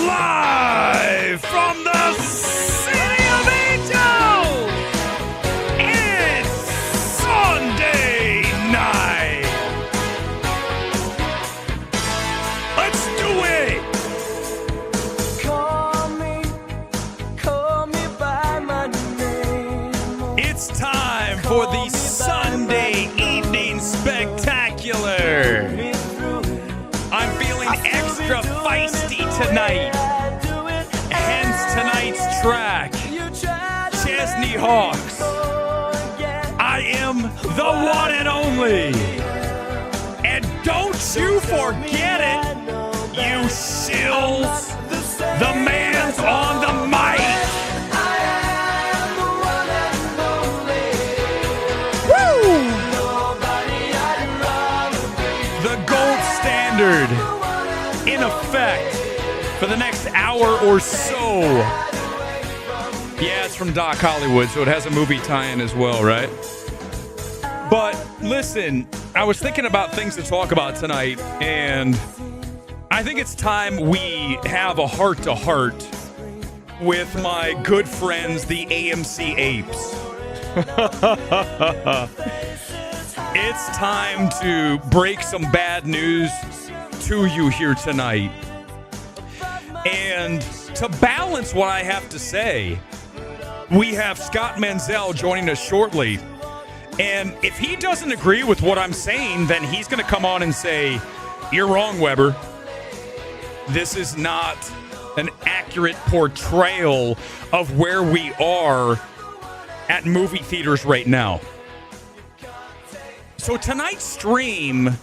Live from the City of Angels, it's Sunday night. Let's do it. Call me by my name. It's time for the Sunday evening spectacular. I'm feeling extra feisty tonight. Hence tonight's track, Chesney Hawks. I am the one and only. And don't you forget it, you shills. The man's on the mic. Woo! The gold standard in effect for the next hour or so. Yeah, it's from Doc Hollywood, so it has a movie tie-in as well, right? But listen, I was thinking about things to talk about tonight, and I think it's time we have a heart-to-heart with my good friends, the AMC Apes. It's time to break some bad news to you here tonight. And to balance what I have to say, we have Scott Menzel joining us shortly. And if he doesn't agree with what I'm saying, then he's going to come on and say, "You're wrong, Weber. This is not an accurate portrayal of where we are at movie theaters right now." So tonight's stream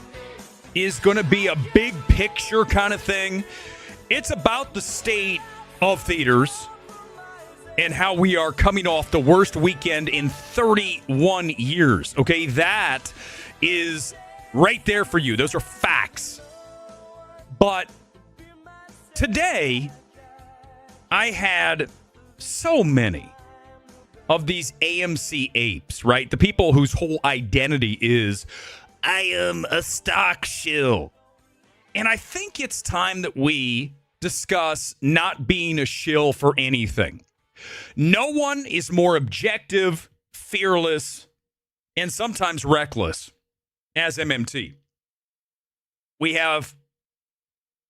is going to be a big picture kind of thing. It's about the state of theaters and how we are coming off the worst weekend in 31 years. Okay, that is right there for you. Those are facts. But today, I had so many of these AMC apes, right? The people whose whole identity is, I am a stock shill. And I think it's time that we discuss not being a shill for anything. No one is more objective, fearless, and sometimes reckless as MMT. We have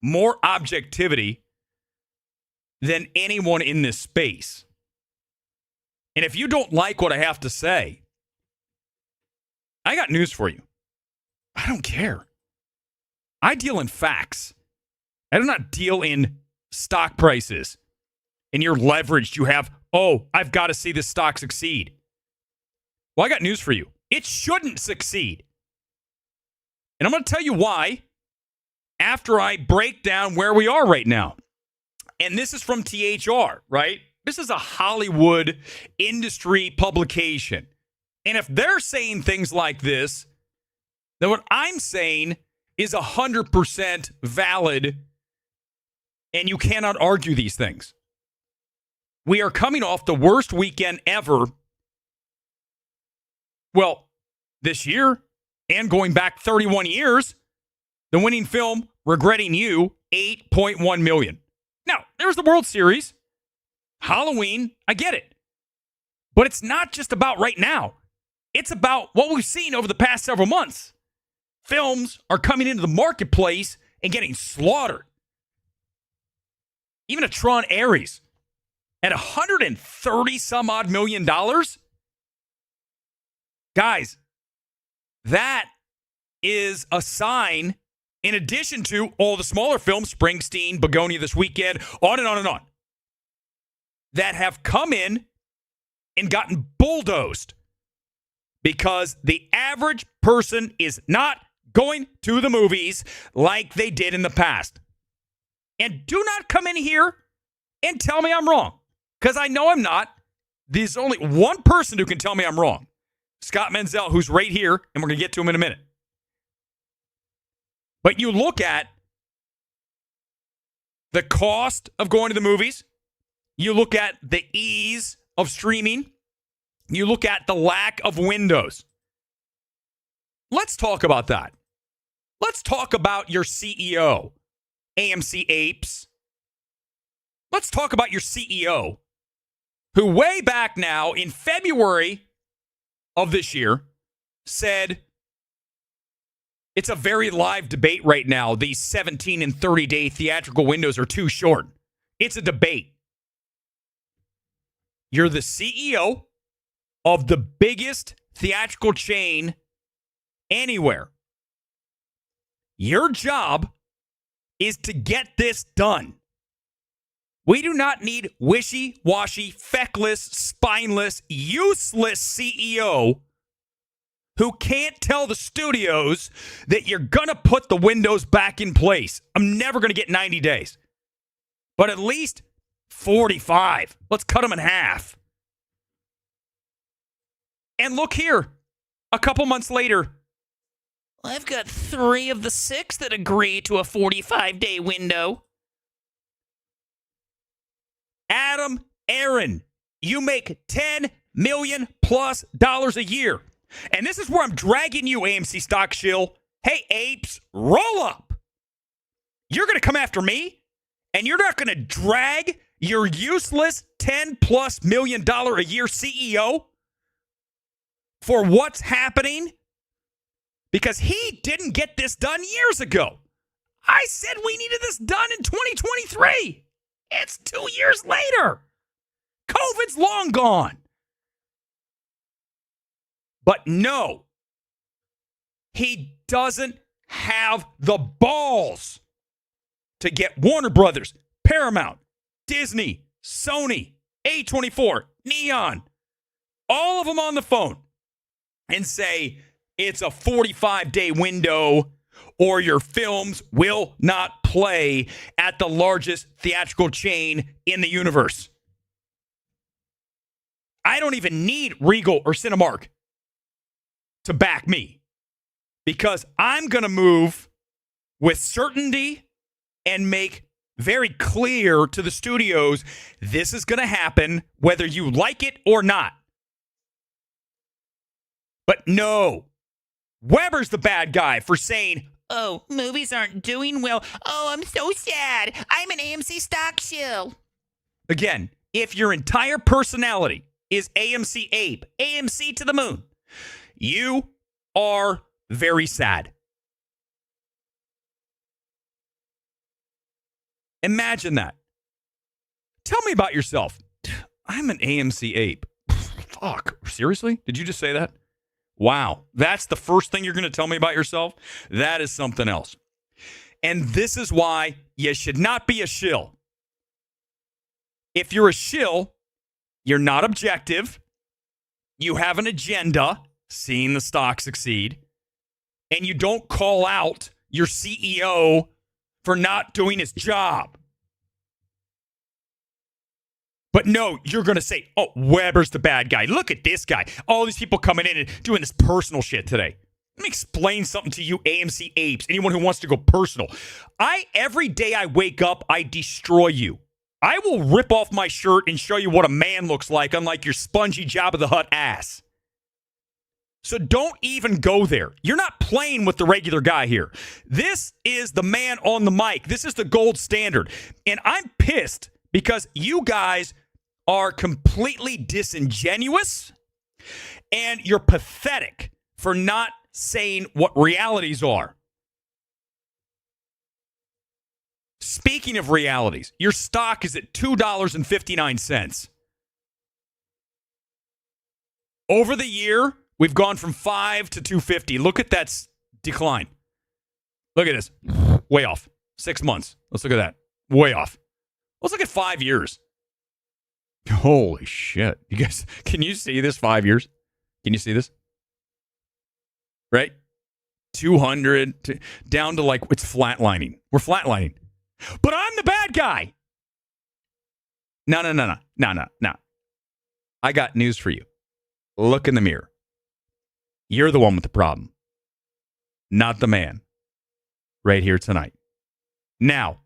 more objectivity than anyone in this space. And if you don't like what I have to say, I got news for you. I don't care. I deal in facts. I do not deal in stock prices. And you're leveraged. You have, I've got to see this stock succeed. Well, I got news for you. It shouldn't succeed. And I'm going to tell you why after I break down where we are right now. And this is from THR, right? This is a Hollywood industry publication. And if they're saying things like this, then what I'm saying is 100% valid, and you cannot argue these things. We are coming off the worst weekend ever. Well, this year and going back 31 years, the winning film, Regretting You, $8.1 million. Now, there's the World Series. Halloween, I get it. But it's not just about right now. It's about what we've seen over the past several months. Films are coming into the marketplace and getting slaughtered. Even a Tron Ares at $130 some odd million. Guys, that is a sign, in addition to all the smaller films, Springsteen, Begonia this weekend, on and on and on, that have come in and gotten bulldozed because the average person is not going to the movies like they did in the past. And do not come in here and tell me I'm wrong, because I know I'm not. There's only one person who can tell me I'm wrong. Scott Menzel, who's right here, and we're going to get to him in a minute. But you look at the cost of going to the movies. You look at the ease of streaming. You look at the lack of windows. Let's talk about that. Let's talk about your CEO, AMC Apes. Let's talk about your CEO, who way back now in February of this year said it's a very live debate right now. These 17 and 30-day theatrical windows are too short. It's a debate. You're the CEO of the biggest theatrical chain anywhere. Your job is to get this done. We do not need wishy-washy, feckless, spineless, useless CEO who can't tell the studios that you're going to put the windows back in place. I'm never going to get 90 days. But at least 45. Let's cut them in half. And look here. A couple months later, I've got 3 of the 6 that agree to a 45-day window. Adam Aaron, you make $10 million plus a year. And this is where I'm dragging you, AMC stock shill. Hey, apes, roll up. You're going to come after me, and you're not going to drag your useless $10+ million a year CEO for what's happening? Because he didn't get this done years ago. I said we needed this done in 2023. It's 2 years later. COVID's long gone. But no, he doesn't have the balls to get Warner Brothers, Paramount, Disney, Sony, A24, Neon, all of them on the phone and say it's a 45-day window or your films will not play at the largest theatrical chain in the universe. I don't even need Regal or Cinemark to back me because I'm going to move with certainty and make very clear to the studios this is going to happen whether you like it or not. But no, Weber's the bad guy for saying, oh, movies aren't doing well. Oh, I'm so sad. I'm an AMC stock shill. Again, if your entire personality is AMC Ape, AMC to the moon, you are very sad. Imagine that. Tell me about yourself. I'm an AMC Ape. Fuck. Seriously? Did you just say that? Wow. That's the first thing you're going to tell me about yourself? That is something else. And this is why you should not be a shill. If you're a shill, you're not objective. You have an agenda, seeing the stock succeed, and you don't call out your CEO for not doing his job. But no, you're going to say, oh, Weber's the bad guy. Look at this guy. All these people coming in and doing this personal shit today. Let me explain something to you, AMC apes, anyone who wants to go personal. Every day I wake up, I destroy you. I will rip off my shirt and show you what a man looks like, unlike your spongy Jabba the Hutt ass. So don't even go there. You're not playing with the regular guy here. This is the man on the mic. This is the gold standard. And I'm pissed because you guys are completely disingenuous and you're pathetic for not saying what realities are. Speaking of realities, your stock is at $2.59. Over the year, we've gone from 5 to 250. Look at that decline. Look at this. Way off. 6 months. Let's look at that. Way off. Let's look at 5 years. Holy shit. You guys, can you see this 5 years? Can you see this? Right? 200 down to like, it's flatlining. We're flatlining. But I'm the bad guy. No. I got news for you. Look in the mirror. You're the one with the problem. Not the man. Right here tonight. Now,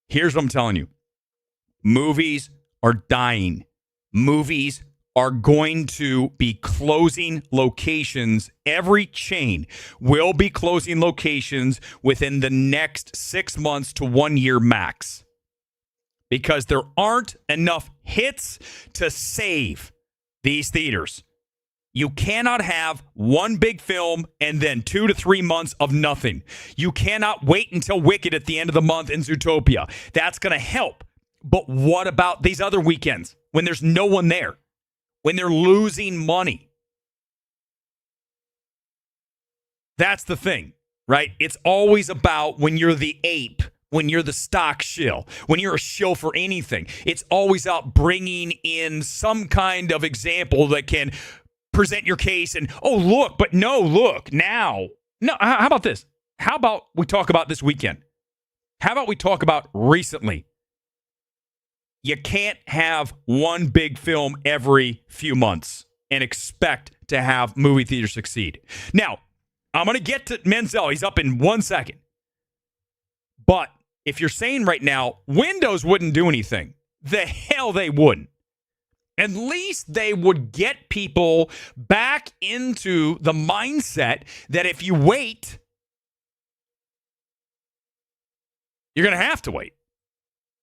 here's what I'm telling you. Movies are dying. Movies are going to be closing locations. Every chain will be closing locations within the next 6 months to 1 year max, because there aren't enough hits to save these theaters. You cannot have one big film and then 2 to 3 months of nothing. You cannot wait until Wicked at the end of the month in Zootopia. That's going to help. But what about these other weekends when there's no one there? When they're losing money? That's the thing, right? It's always about when you're the ape, when you're the stock shill, when you're a shill for anything. It's always about bringing in some kind of example that can present your case and, oh, look, but no, look, now. No, how about this? How about we talk about this weekend? How about we talk about recently? You can't have one big film every few months and expect to have movie theaters succeed. Now, I'm going to get to Menzel. He's up in 1 second. But if you're saying right now, windows wouldn't do anything, the hell they wouldn't. At least they would get people back into the mindset that if you wait, you're going to have to wait.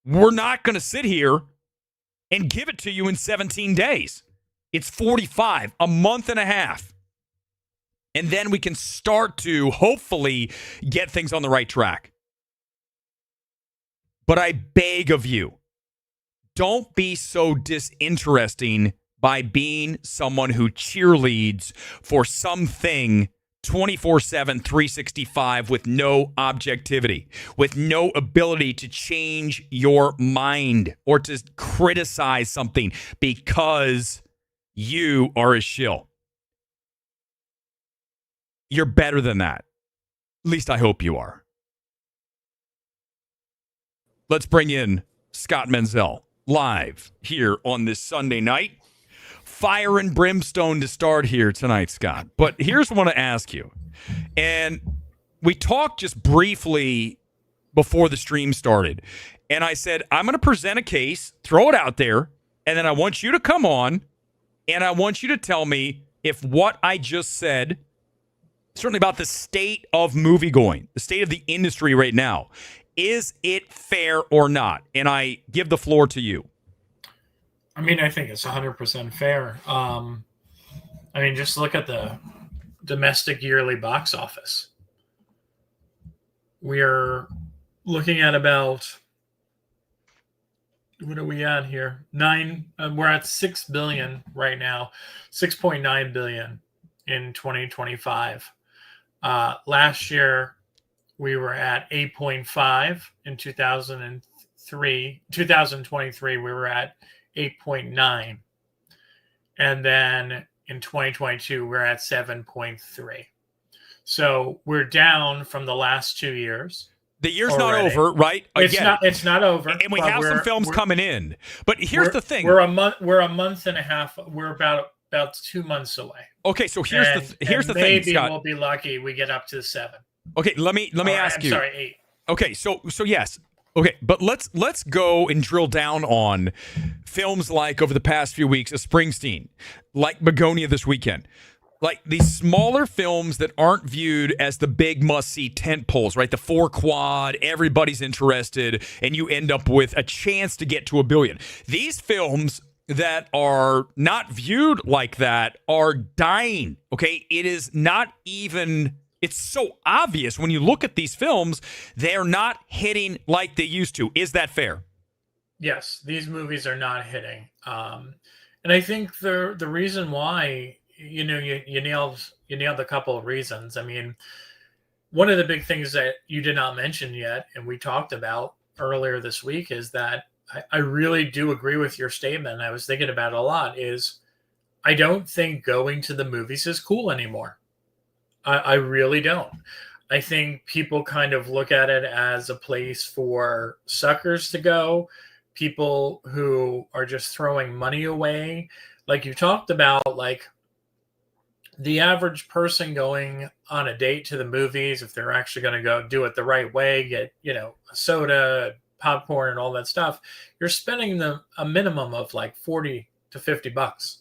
We're not going to sit here and give it to you in 17 days. It's 45, a month and a half. And then we can start to hopefully get things on the right track. But I beg of you, don't be so disinteresting by being someone who cheerleads for something 24/7, 365 with no objectivity, with no ability to change your mind or to criticize something because you are a shill. You're better than that. At least I hope you are. Let's bring in Scott Menzel live here on this Sunday night. Fire and brimstone to start here tonight, Scott. But here's what I want to ask you. And we talked just briefly before the stream started. And I said, I'm going to present a case, throw it out there, and then I want you to come on, and I want you to tell me if what I just said, certainly about the state of moviegoing, the state of the industry right now, is it fair or not? And I give the floor to you. I mean, I think it's 100% fair. I mean, just look at the domestic yearly box office. We're looking at about, what are we at here? We're at 6 billion right now, 6.9 billion in 2025. Last year, we were at 8.5 in 2023, we were at 8.9. And then in 2022, we're at 7.3. So we're down from the last 2 years. The year's already not over, right? It's not over. And we have some films coming in. But here's the thing. We're a month and a half. We're about 2 months away. Okay, so here's the thing, Scott. Maybe we'll be lucky we get up to 7. Okay, let me ask you. Sorry, 8. Okay, so yes. Okay, but let's go and drill down on films like over the past few weeks, a Springsteen, like Begonia this weekend. Like these smaller films that aren't viewed as the big must-see tent poles, right? The 4 quad, everybody's interested, and you end up with a chance to get to $1 billion. These films that are not viewed like that are dying, okay? It is not even... It's so obvious when you look at these films, they're not hitting like they used to. Is that fair? Yes, these movies are not hitting. And I think the reason why, you nailed a couple of reasons. I mean, one of the big things that you did not mention yet, and we talked about earlier this week, is that I really do agree with your statement. I was thinking about it a lot, is I don't think going to the movies is cool anymore. I really don't. I think people kind of look at it as a place for suckers to go, people who are just throwing money away. Like you talked about, like the average person going on a date to the movies, if they're actually going to go do it the right way, get, a soda, popcorn, and all that stuff, you're spending a minimum of like $40 to $50.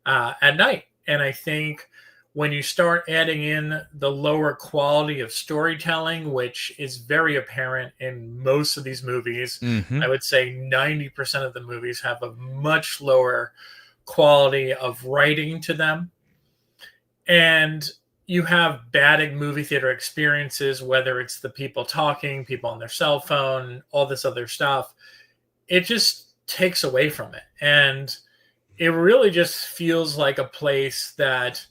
at night. And I think when you start adding in the lower quality of storytelling, which is very apparent in most of these movies, Mm-hmm. I would say 90% of the movies have a much lower quality of writing to them. And you have bad movie theater experiences, whether it's the people talking, people on their cell phone, all this other stuff. It just takes away from it. And it really just feels like a place that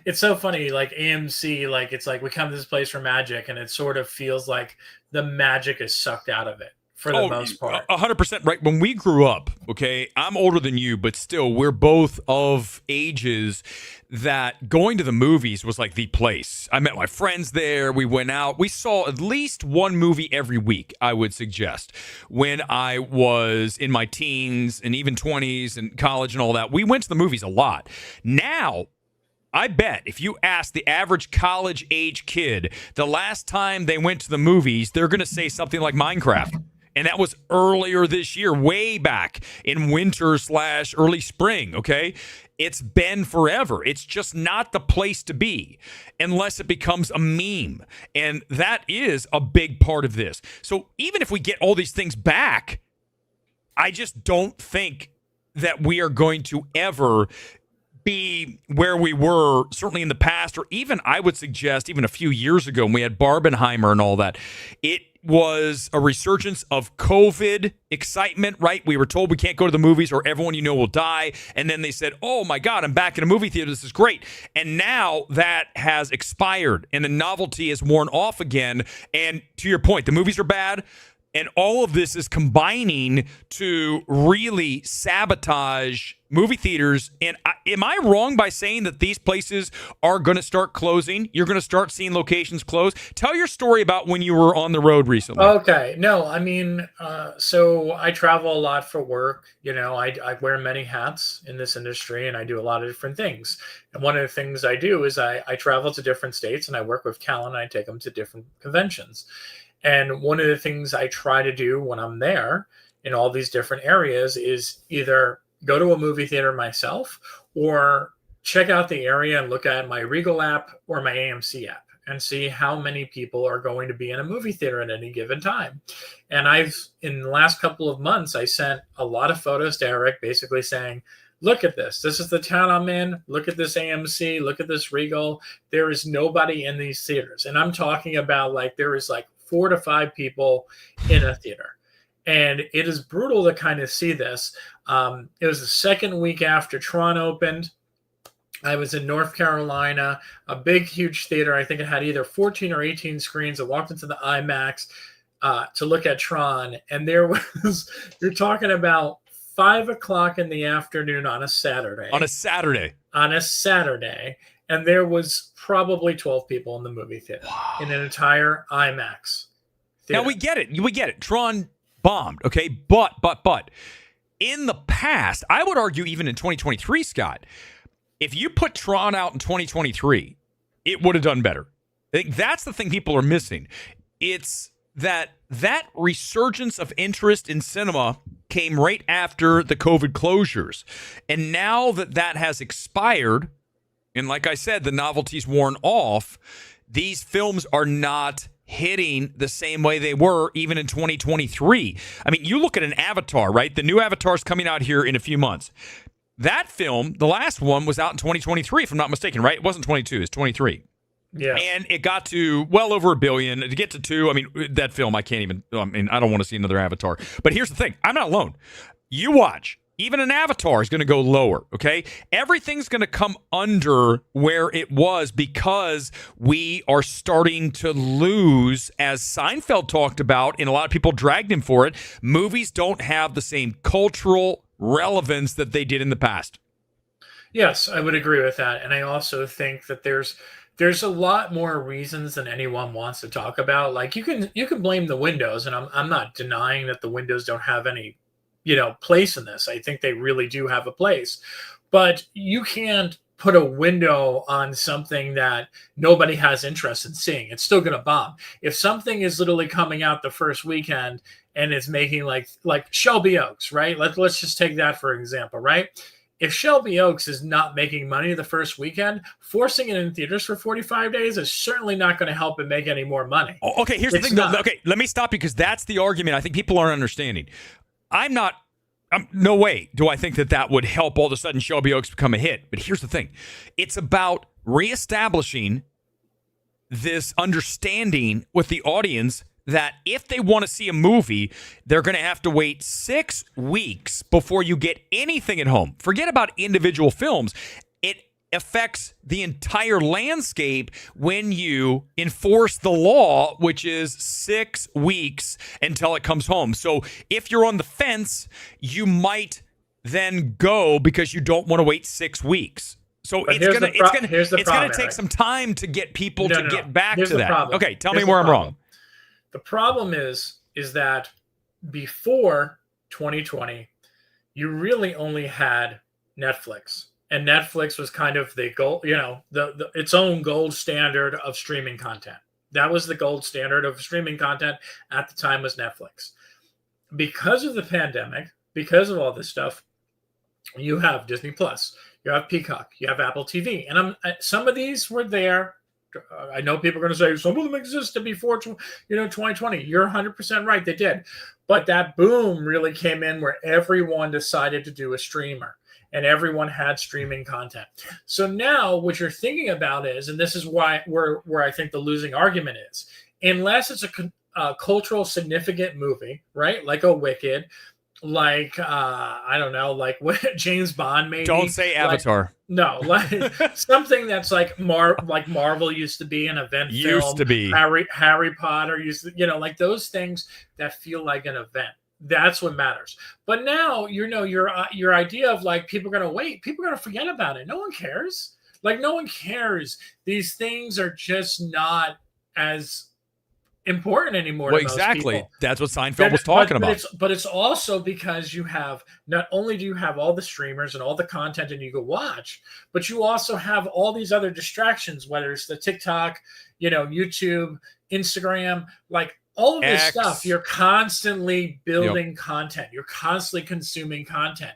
it's so funny, like AMC, like it's like we come to this place for magic, and it sort of feels like the magic is sucked out of it for the most part. 100% right. When we grew up, okay, I'm older than you, but still, we're both of ages that going to the movies was like the place. I met my friends there. We went out. We saw at least one movie every week, I would suggest. When I was in my teens and even 20s and college and all that, we went to the movies a lot. Now, I bet if you ask the average college age kid the last time they went to the movies, they're going to say something like Minecraft. And that was earlier this year, way back in winter/early spring, okay? It's been forever. It's just not the place to be unless it becomes a meme. And that is a big part of this. So even if we get all these things back, I just don't think that we are going to ever be where we were certainly in the past, or even I would suggest even a few years ago when we had Barbenheimer and all that. It was a resurgence of COVID excitement, right? We were told we can't go to the movies or everyone you know will die. And then they said, oh my God, I'm back in a movie theater. This is great. And now that has expired and the novelty is worn off again. And to your point, the movies are bad. And all of this is combining to really sabotage movie theaters. And am I wrong by saying that these places are going to start closing? You're going to start seeing locations close? Tell your story about when you were on the road recently. Okay. No, I mean, so I travel a lot for work. You know, I wear many hats in this industry and I do a lot of different things. And one of the things I do is I travel to different states and I work with Cal and I take them to different conventions. And one of the things I try to do when I'm there in all these different areas is either go to a movie theater myself or check out the area and look at my Regal app or my AMC app and see how many people are going to be in a movie theater at any given time. And in the last couple of months, I sent a lot of photos to Erick basically saying, look at this. This is the town I'm in. Look at this AMC. Look at this Regal. There is nobody in these theaters. And I'm talking about like there is like 4 to 5 people in a theater. And it is brutal to kind of see this. It was the second week after Tron opened. I was in North Carolina, a big, huge theater. I think it had either 14 or 18 screens. I walked into the IMAX to look at Tron. And there was, you're talking about 5 o'clock in the afternoon on a Saturday. On a Saturday. And there was probably 12 people in the movie theater in an entire IMAX theater. Now we get it. Tron bombed, okay? But in the past, I would argue even in 2023, Scott, if you put Tron out in 2023, it would have done better. I think that's the thing people are missing. It's that resurgence of interest in cinema came right after the COVID closures. And now that has expired, and like I said, the novelty's worn off, these films are not hitting the same way they were even in 2023. I mean, you look at an Avatar, right? The new Avatar's coming out here in a few months. That film, the last one, was out in 2023, if I'm not mistaken, right? It wasn't 22, it's 23. Yeah. And it got to well over $1 billion. To get to 2, I mean, that film, I don't want to see another Avatar. But here's the thing. I'm not alone. You watch. Even an Avatar is going to go lower, okay? Everything's going to come under where it was because we are starting to lose, as Seinfeld talked about, and a lot of people dragged him for it, movies don't have the same cultural relevance that they did in the past. Yes, I would agree with that. And I also think that there's a lot more reasons than anyone wants to talk about. Like you can blame the windows, and I'm not denying that the windows don't have any place in this. I think they really do have a place, but you can't put a window on something that nobody has interest in seeing. It's still going to bomb. If something is literally coming out the first weekend and it's making like Shelby Oaks, right? Let's just take that for example, right? If Shelby Oaks is not making money the first weekend, forcing it in theaters for 45 days is certainly not going to help it make any more money. Okay, here's the thing. Okay, let me stop you because that's the argument I think people aren't understanding. No way do I think that would help all of a sudden Shelby Oaks become a hit. But here's the thing. It's about reestablishing this understanding with the audience that if they want to see a movie, they're going to have to wait 6 weeks before you get anything at home. Forget about individual films. It affects the entire landscape when you enforce the law, which is 6 weeks until it comes home. So if you're on the fence, you might then go because you don't want to wait 6 weeks. So it's gonna take some time to get people to get back to that. Okay, tell me where I'm wrong. The problem is that before 2020, you really only had Netflix, and Netflix was kind of the gold, its own gold standard of streaming content. That was the gold standard of streaming content at the time was Netflix. Because of the pandemic, because of all this stuff, you have Disney Plus, you have Peacock, you have Apple TV, and some of these were there. I know people are going to say some of them existed before 2020. You're 100% right, they did. But that boom really came in where everyone decided to do a streamer and everyone had streaming content. So now what you're thinking about is, and this is where I think the losing argument is, unless it's a cultural significant movie, right? Like a Wicked, like I don't know, like what James Bond maybe. Don't say Avatar. No, like something that's like Marvel used to be an event film. Used to be. Harry Potter used to, like those things that feel like an event. That's what matters. But now, your idea of like people are going to wait, people are going to forget about it. No one cares. Like no one cares. These things are just not as important anymore. Well, to most exactly. people. That's what Seinfeld was talking about. But it's also because you have, not only do you have all the streamers and all the content and you go watch, but you also have all these other distractions, whether it's the TikTok, YouTube, Instagram, like all of this stuff. You're constantly building content. You're constantly consuming content,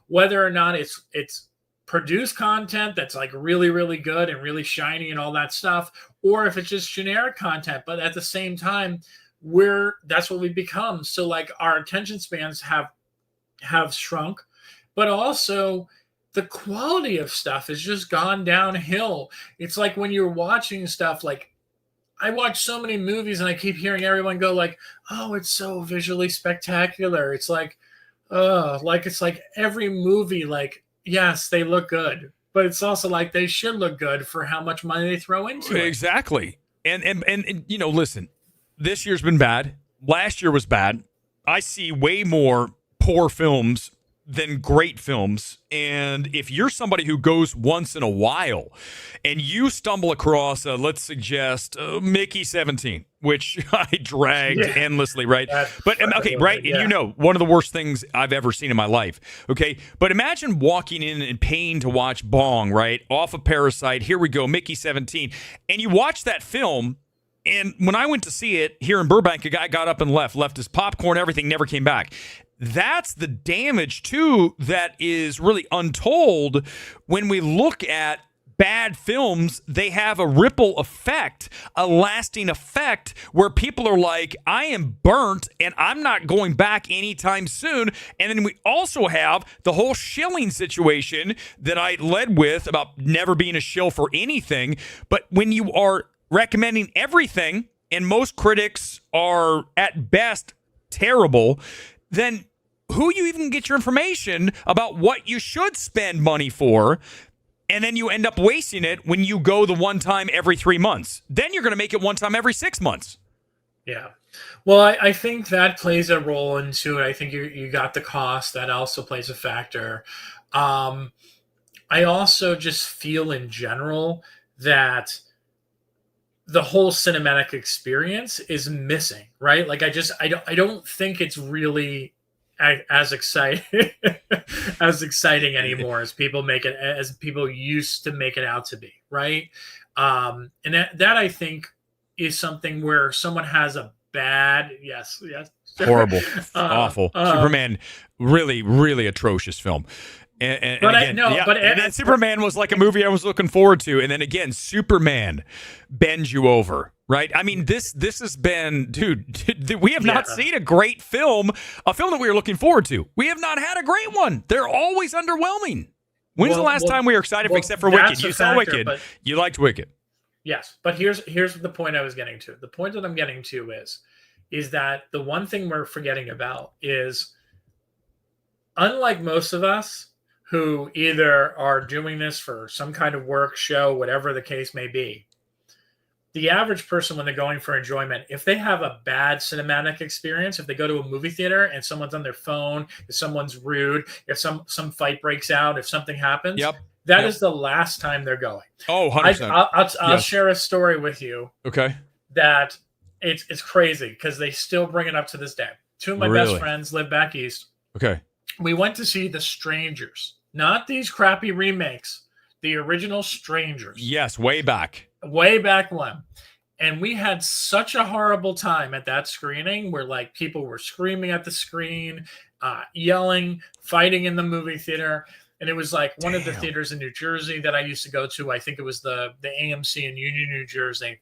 whether or not it's produce content that's like really, really good and really shiny and all that stuff, or if it's just generic content. But at the same time, that's what we become. So like our attention spans have shrunk, but also the quality of stuff has just gone downhill. It's like when you're watching stuff, like I watch so many movies and I keep hearing everyone go like, oh, it's so visually spectacular. It's like, it's like every movie, like, yes, they look good, but it's also like they should look good for how much money they throw into it. Exactly. And listen, this year's been bad. Last year was bad. I see way more poor films than great films. And if you're somebody who goes once in a while and you stumble across, let's suggest Mickey 17, which I dragged endlessly, right? Okay, right? Yeah. And one of the worst things I've ever seen in my life, okay? But imagine walking in and paying to watch Bong, right? Off of Parasite, here we go, Mickey 17. And you watch that film, and when I went to see it here in Burbank, a guy got up and left his popcorn, everything, never came back. That's the damage, too, that is really untold. When we look at bad films, they have a ripple effect, a lasting effect, where people are like, I am burnt and I'm not going back anytime soon. And then we also have the whole shilling situation that I led with about never being a shill for anything. But when you are recommending everything, and most critics are at best terrible, then who you even get your information about what you should spend money for, and then you end up wasting it when you go the one time every 3 months. Then you're going to make it one time every 6 months. Yeah. Well, I think that plays a role into it. I think you got the cost. That also plays a factor. I also just feel in general that the whole cinematic experience is missing, right? Like I don't think it's really as exciting anymore as people used to make it out to be, right? And that I think is something where someone has a bad. Yes, yes. Horrible, awful. Superman, really, really atrocious film. And But again, and then Superman was like a movie I was looking forward to, and then again, Superman bends you over, right? I mean, this has been, dude, we have not seen a great film, a film that we were looking forward to. We have not had a great one. They're always underwhelming. When's the last time we were excited, except for Wicked? You saw Wicked. You liked Wicked. Yes, but here's the point I was getting to. The point that I'm getting to is that the one thing we're forgetting about is, unlike most of us who either are doing this for some kind of work, show, whatever the case may be, the average person, when they're going for enjoyment, if they have a bad cinematic experience, if they go to a movie theater and someone's on their phone, if someone's rude, if some fight breaks out, if something happens, that is the last time they're going. Oh, 100%. I'll share a story with you. Okay. That it's crazy because they still bring it up to this day. Two of my best friends live back east. Okay. We went to see The Strangers, not these crappy remakes, the original Strangers. Yes, way back when. And we had such a horrible time at that screening where like people were screaming at the screen, yelling, fighting in the movie theater. And it was like one of the theaters in New Jersey that I used to go to. I think it was the AMC in Union, New Jersey.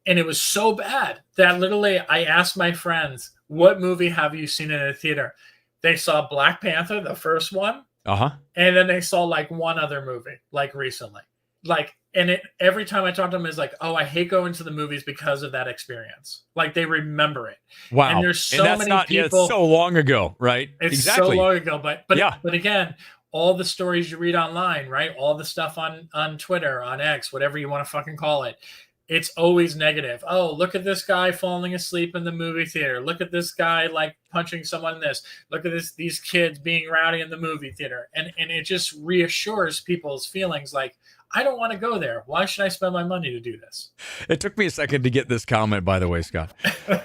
And it was so bad that literally I asked my friends, what movie have you seen in a theater? They saw Black Panther, the first one. Uh-huh. And then they saw like one other movie, like recently. Like, and every time I talk to them, it's like, oh, I hate going to the movies because of that experience. Like they remember it. Wow. And there's so many people. Yeah, it's so long ago, right? It's exactly. so long ago. But again, all the stories you read online, right? All the stuff on Twitter, on X, whatever you want to fucking call it. It's always negative. Oh, look at this guy falling asleep in the movie theater. Look at this guy like punching someone in this. Look at these kids being rowdy in the movie theater. And it just reassures people's feelings like, I don't want to go there. Why should I spend my money to do this? It took me a second to get this comment, by the way, Scott.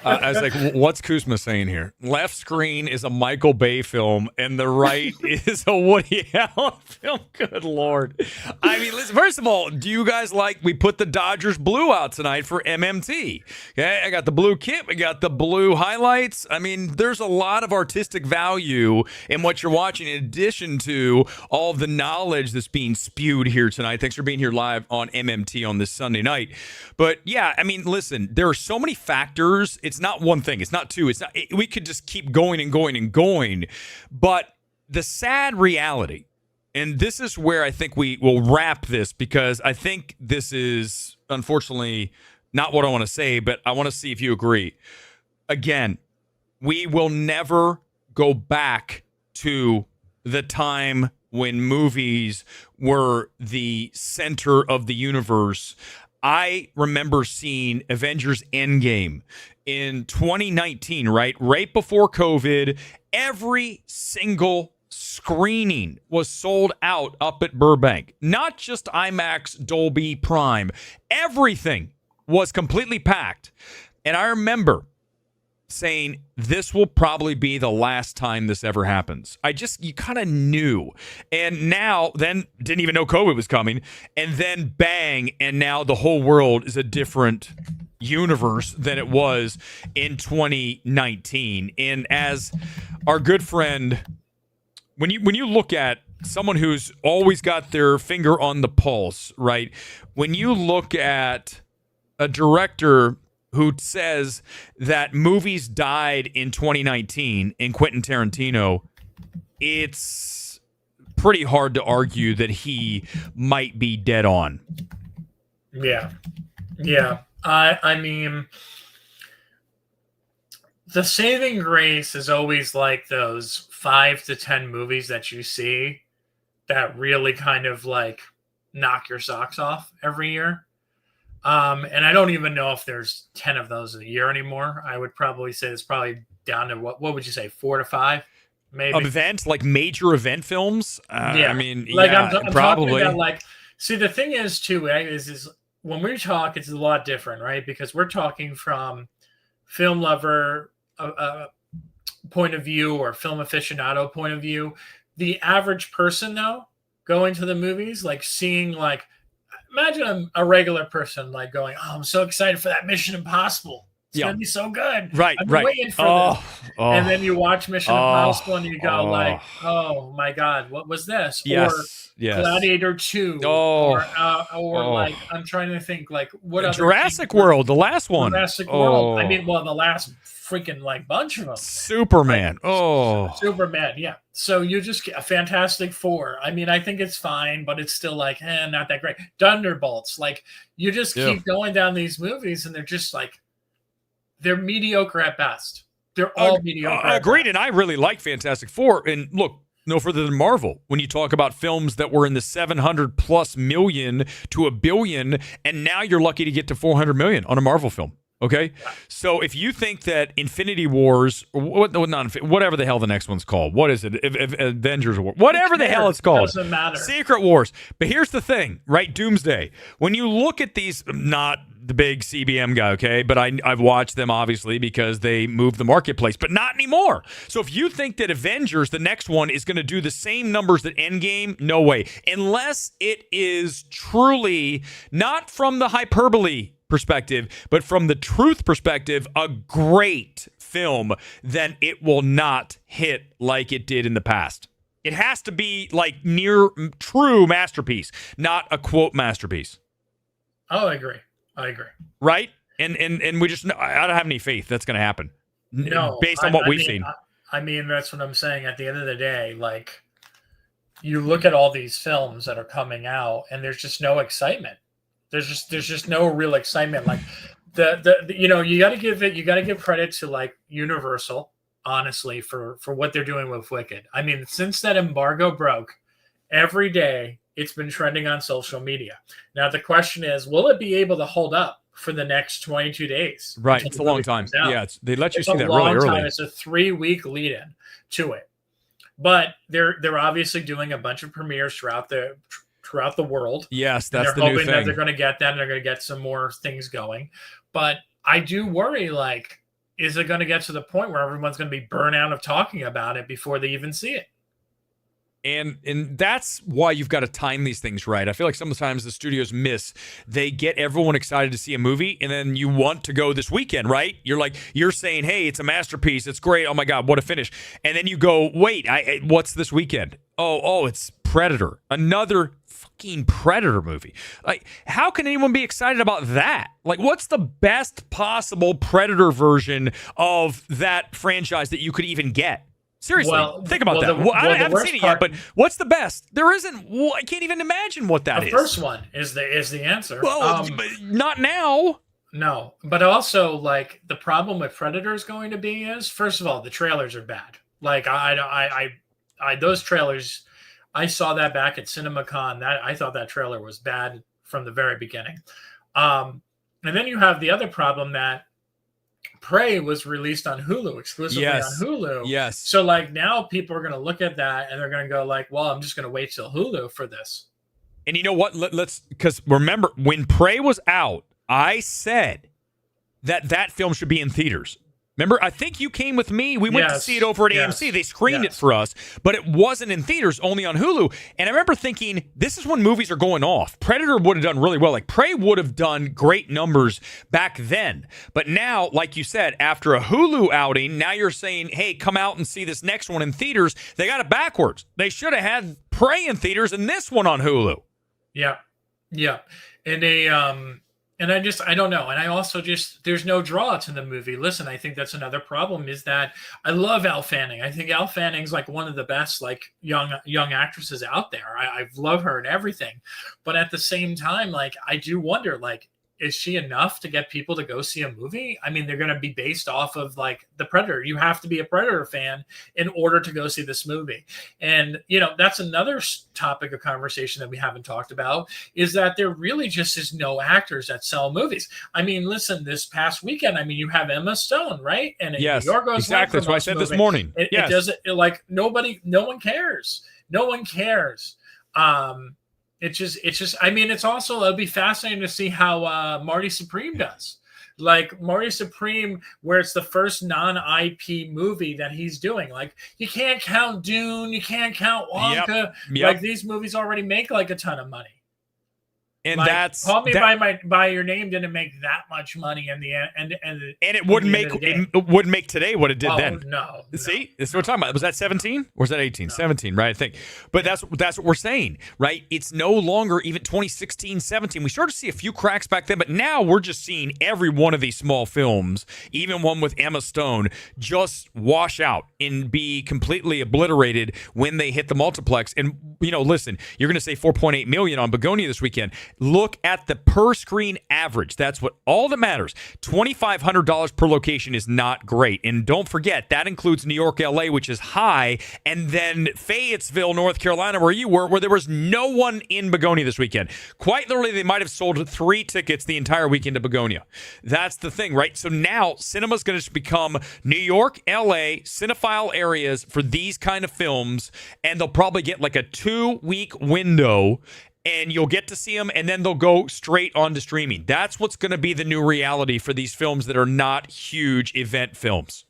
I was like, what's Kuzma saying here? Left screen is a Michael Bay film, and the right is a Woody Allen film. Good Lord. I mean, listen, first of all, do you guys like, we put the Dodgers blue out tonight for MMT. Okay, I got the blue kit. We got the blue highlights. I mean, there's a lot of artistic value in what you're watching, in addition to all the knowledge that's being spewed here tonight. Thanks for being here live on MMT on this Sunday night. But yeah, I mean, listen, there are so many factors. It's not one thing. It's not two. We could just keep going and going and going. But the sad reality, and this is where I think we will wrap this, because I think this is unfortunately not what I want to say, but I want to see if you agree. Again, we will never go back to the time when movies were the center of the universe. I remember seeing Avengers Endgame in 2019, right before COVID. Every single screening was sold out up at Burbank. Not just IMAX, Dolby Prime. Everything was completely packed. And I remember saying, this will probably be the last time this ever happens. You kind of knew. And now, then, didn't even know COVID was coming. And then bang, and now the whole world is a different universe than it was in 2019. And as our good friend, when you look at someone who's always got their finger on the pulse, right? When you look at a director who says that movies died in 2019 in Quentin Tarantino, it's pretty hard to argue that he might be dead on. Yeah. I mean, the saving grace is always like those 5 to 10 movies that you see that really kind of like knock your socks off every year. And I don't even know if there's 10 of those a year anymore. I would probably say it's probably down to what would you say, 4 to 5, maybe. Events, like major event films. Yeah, I mean, like yeah, I'm probably. About like, see, the thing is too, is when we talk, it's a lot different, right? Because we're talking from film lover point of view or film aficionado point of view. The average person, though, going to the movies, like seeing imagine a regular person like going, oh, I'm so excited for that Mission Impossible It's gonna be so good. Right, I've been right. waiting for this. Oh, And then you watch Mission Impossible and you go like, oh. oh my God, what was this? Or Yes, yes. Gladiator 2. Oh, Or oh. like, I'm trying to think like what other Jurassic things- World, the last one. Jurassic World. I Oh. mean, well, the last freaking like bunch of them. Superman. Oh. Superman, yeah. So you just get a Fantastic Four. I mean, I think it's fine, but it's still like, not that great. Thunderbolts. Like, you just keep going down these movies, and they're just like, they're mediocre at best. They're all mediocre. Agreed, and I really like Fantastic Four. And look, no further than Marvel. When you talk about films that were in the 700 plus million to $1 billion, and now you're lucky to get to 400 million on a Marvel film. Okay, so if you think that Infinity Wars, or whatever the hell the next one's called, what is it? Avengers War, whatever the hell it's called, doesn't matter. Secret Wars. But here's the thing, right? Doomsday. When you look at these, not the big CBM guy, okay, but I've watched them obviously because they move the marketplace, but not anymore. So if you think that Avengers, the next one, is going to do the same numbers that Endgame, no way, unless it is truly not from the hyperbole perspective, but from the truth perspective, a great film, then it will not hit like it did in the past. It has to be like near true masterpiece, not a quote masterpiece. Oh, I agree. Right? And we just, I don't have any faith that's going to happen. No, based on what we've seen. I mean, that's what I'm saying. At the end of the day, like, you look at all these films that are coming out, and there's just no excitement. There's just no real excitement. Like the you know, you got to give credit to like Universal, honestly, for what they're doing with Wicked. I mean, since that embargo broke, every day it's been trending on social media. Now the question is, will it be able to hold up for the next 22 days? Right, it's a long time. Yeah, they let you see that really early. It's a 3-week lead-in to it, but they're obviously doing a bunch of premieres throughout the world. Yes, that's the new thing. They're hoping that they're going to get that, and they're going to get some more things going. But I do worry, like, is it going to get to the point where everyone's going to be burnt out of talking about it before they even see it? And that's why you've got to time these things right. I feel like sometimes the studios miss. They get everyone excited to see a movie, and then you want to go this weekend, right? You're saying, hey, it's a masterpiece. It's great. Oh, my God, what a finish. And then you go, wait, what's this weekend? Oh, it's Predator. Another fucking Predator movie. Like, how can anyone be excited about that? Like, what's the best possible Predator version of that franchise that you could even get? Seriously, think about that. I haven't seen it yet, but what's the best? There isn't. I can't even imagine what that is. The first one is the answer. Well, not now. No, but also, like, the problem with Predator is going to be is, first of all, the trailers are bad. Like, I those trailers, I saw that back at CinemaCon. That I thought that trailer was bad from the very beginning. And then you have the other problem that Prey was released on Hulu, exclusively on Hulu. Yes. So, like, now people are going to look at that and they're going to go like, well, I'm just going to wait till Hulu for this. And you know what? Let's, because remember, when Prey was out, I said that film should be in theaters. Remember, I think you came with me. We went to see it over at AMC. They screened it for us, but it wasn't in theaters, only on Hulu. And I remember thinking, this is when movies are going off. Predator would have done really well. Like, Prey would have done great numbers back then. But now, like you said, after a Hulu outing, now you're saying, hey, come out and see this next one in theaters. They got it backwards. They should have had Prey in theaters and this one on Hulu. Yeah. And I don't know. And I also there's no draw to the movie. Listen, I think that's another problem is that I love Elle Fanning. I think Elle Fanning's like one of the best, like, young actresses out there. I love her and everything. But at the same time, like, I do wonder, like, is she enough to get people to go see a movie? I mean, they're going to be based off of, like, the Predator. You have to be a Predator fan in order to go see this movie. And, you know, that's another topic of conversation that we haven't talked about, is that there really just is no actors that sell movies. I mean, listen, this past weekend, I mean, you have Emma Stone, right? And yes, Yorgos exactly. That's what I said this morning. It doesn't, like, no one cares. No one cares. It's just, I mean, it'll be fascinating to see how Marty Supreme does. Like, Marty Supreme, where it's the first non-IP movie that he's doing. Like, you can't count Dune, you can't count Wonka. Yep. Like, these movies already make, like, a ton of money. And like, that's Call Me by Your Name didn't make that much money in the end, and it wouldn't make today what it did then. No. See, this is what we're talking about. Was that 17 or was that 18? No. 17, right? I think. But that's what we're saying, right? It's no longer even 2016, 17. We started to see a few cracks back then, but now we're just seeing every one of these small films, even one with Emma Stone, just wash out and be completely obliterated when they hit the multiplex. And, listen, you're going to say 4.8 million on Begonia this weekend. Look at the per screen average. That's what all that matters. $2,500 per location is not great. And don't forget, that includes New York, LA, which is high, and then Fayetteville, North Carolina, where you were, where there was no one in Begonia this weekend. Quite literally, they might have sold 3 tickets the entire weekend to Begonia. That's the thing, right? So now cinema's going to become New York, LA, cinephile areas for these kind of films, and they'll probably get like a 2-week window, and you'll get to see them, and then they'll go straight onto streaming. That's what's going to be the new reality for these films that are not huge event films.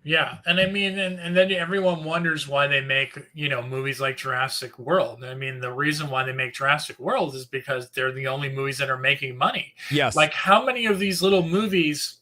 Yeah, and I mean, and then everyone wonders why they make, movies like Jurassic World. I mean, the reason why they make Jurassic World is because they're the only movies that are making money. Yes. Like, how many of these little movies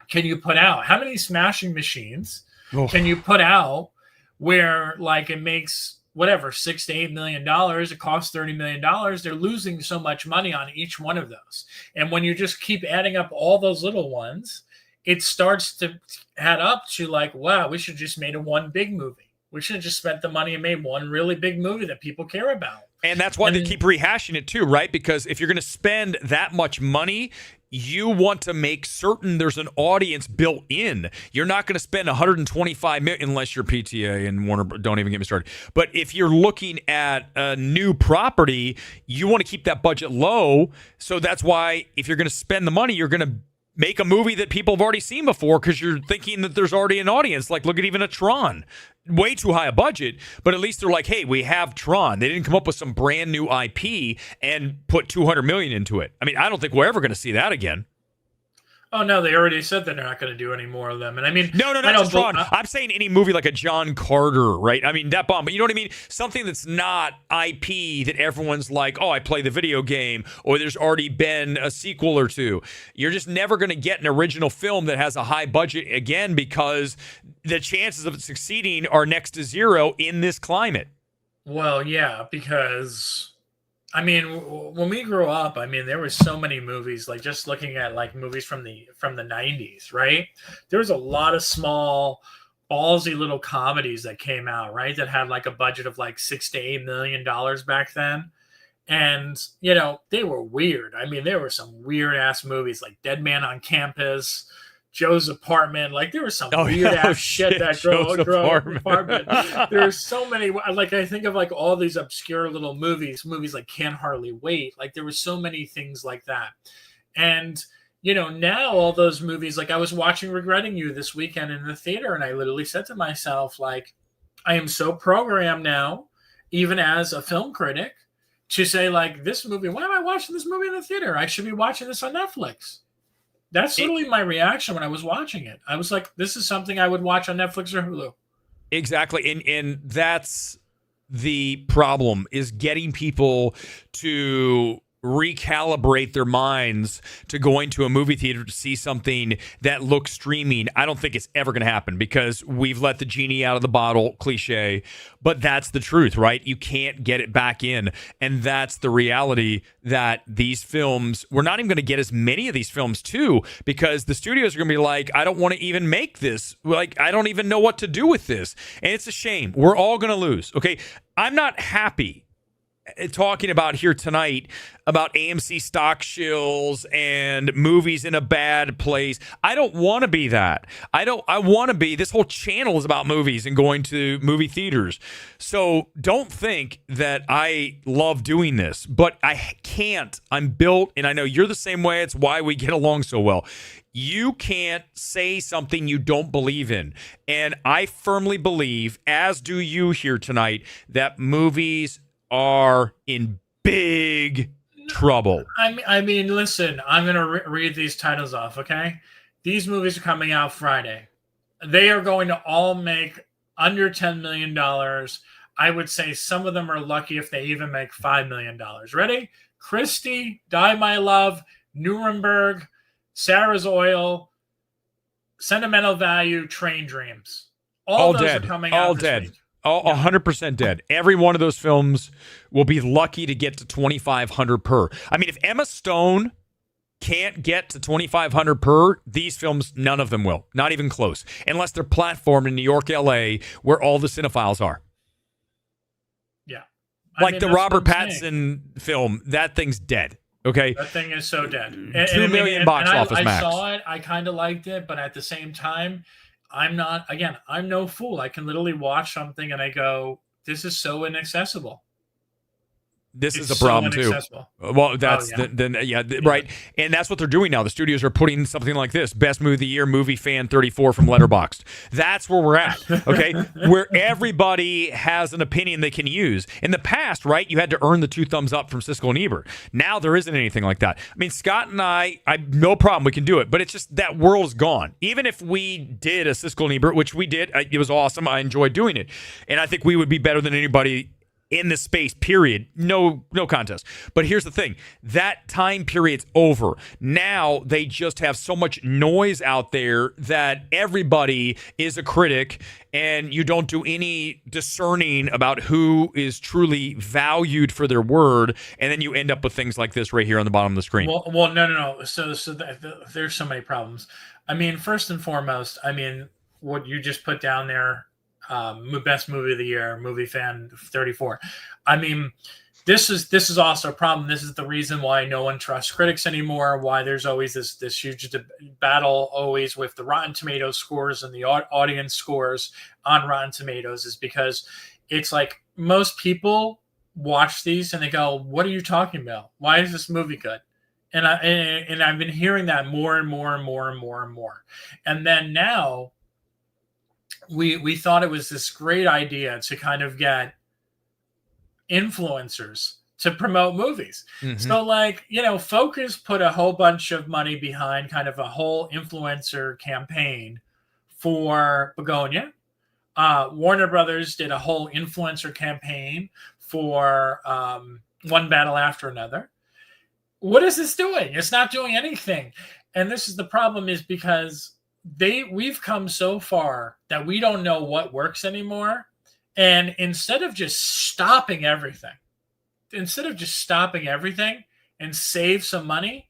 can you put out? How many Smashing Machines can you put out where, like, it makes whatever, $6 to $8 million, it costs $30 million. They're losing so much money on each one of those. And when you just keep adding up all those little ones, it starts to add up to like, wow, we should just made one big movie. We should have just spent the money and made one really big movie that people care about. And that's why they keep rehashing it too, right? Because if you're going to spend that much money, you want to make certain there's an audience built in. You're not going to spend $125 million unless you're PTA and Warner. Don't even get me started. But if you're looking at a new property, you want to keep that budget low. So that's why if you're going to spend the money, you're going to make a movie that people have already seen before because you're thinking that there's already an audience. Like, look at even a Tron. Way too high a budget, but at least they're like, hey, we have Tron. They didn't come up with some brand new IP and put $200 million into it. I mean, I don't think we're ever going to see that again. Oh, no, they already said they're not going to do any more of them. And I mean, no, not just Tron. I'm saying any movie like a John Carter, right? I mean, that bomb, but you know what I mean? Something that's not IP that everyone's like, oh, I play the video game, or there's already been a sequel or two. You're just never going to get an original film that has a high budget again because the chances of it succeeding are next to zero in this climate. Well, yeah, because I mean, when we grew up, I mean, there were so many movies, like just looking at like movies from the 90s, right? There was a lot of small, ballsy little comedies that came out, right? That had like a budget of like $6 to $8 million back then. And, they were weird. I mean, there were some weird ass movies like Dead Man on Campus, Joe's Apartment. Like, there was some weird ass shit that Joe's apartment. There's so many. Like, I think of like all these obscure little movies like Can't Hardly Wait. Like, there were so many things like that. And now all those movies. Like, I was watching Regretting You this weekend in the theater, and I literally said to myself, like, I am so programmed now, even as a film critic, to say like, this movie. Why am I watching this movie in the theater? I should be watching this on Netflix. That's literally my reaction when I was watching it. I was like, this is something I would watch on Netflix or Hulu. Exactly. And that's the problem, is getting people to recalibrate their minds to going to a movie theater to see something that looks streaming. I don't think it's ever going to happen because we've let the genie out of the bottle, cliche, but that's the truth, right? You can't get it back in. And that's the reality, that these films, we're not even going to get as many of these films too, because the studios are going to be like, I don't want to even make this. Like, I don't even know what to do with this. And it's a shame. We're all going to lose. Okay. I'm not happy talking about here tonight about AMC stock shills and movies in a bad place. I don't want to be that. I want to be, this whole channel is about movies and going to movie theaters. So don't think that I love doing this, but I can't. I'm built, and I know you're the same way. It's why we get along so well. You can't say something you don't believe in. And I firmly believe, as do you here tonight, that movies are in big trouble. I mean, listen, I'm going to read these titles off, okay? These movies are coming out Friday. They are going to all make under $10 million. I would say some of them are lucky if they even make $5 million. Ready? Christie, Die My Love, Nuremberg, Sarah's Oil, Sentimental Value, Train Dreams. All those dead. are coming All out this dead. week. All 100% dead. Every one of those films will be lucky to get to 2,500 per. I mean, if Emma Stone can't get to 2,500 per, these films, none of them will. Not even close. Unless they're platformed in New York, LA, where all the cinephiles are. Yeah. Like the Robert Pattinson film, that thing's dead. Okay? That thing is so dead. 2 million box office max. I saw it. I kind of liked it, but at the same time, I'm no fool. I can literally watch something and I go, this is so inaccessible. This is a problem too. Well, that's right. And that's what they're doing now. The studios are putting something like this: Best Movie of the Year, Movie Fan 34 from Letterboxd. That's where we're at. Okay, where everybody has an opinion they can use. In the past, right, you had to earn the 2 thumbs up from Siskel and Ebert. Now there isn't anything like that. I mean, Scott and I no problem, we can do it. But it's just that world's gone. Even if we did a Siskel and Ebert, which we did, it was awesome. I enjoyed doing it, and I think we would be better than anybody in this space, period. No contest. But here's the thing. That time period's over. Now they just have so much noise out there that everybody is a critic, and you don't do any discerning about who is truly valued for their word, and then you end up with things like this right here on the bottom of the screen. Well, no. So there's so many problems. I mean, first and foremost, I mean, what you just put down there, best movie of the year, Movie Fan 34. I mean, this is also a problem. This is the reason why no one trusts critics anymore. Why there's always this huge battle always with the Rotten Tomatoes scores and the audience scores on Rotten Tomatoes, is because it's like most people watch these and they go, "What are you talking about? Why is this movie good?" And I've been hearing that more and more and more and more and more. And then now, we thought it was this great idea to kind of get influencers to promote movies. Mm-hmm. So like, Focus put a whole bunch of money behind kind of a whole influencer campaign for Begonia. Warner Brothers did a whole influencer campaign for One Battle After Another. What is this doing? It's not doing anything. And this is the problem, is because we've come so far that we don't know what works anymore. And instead of just stopping everything and save some money,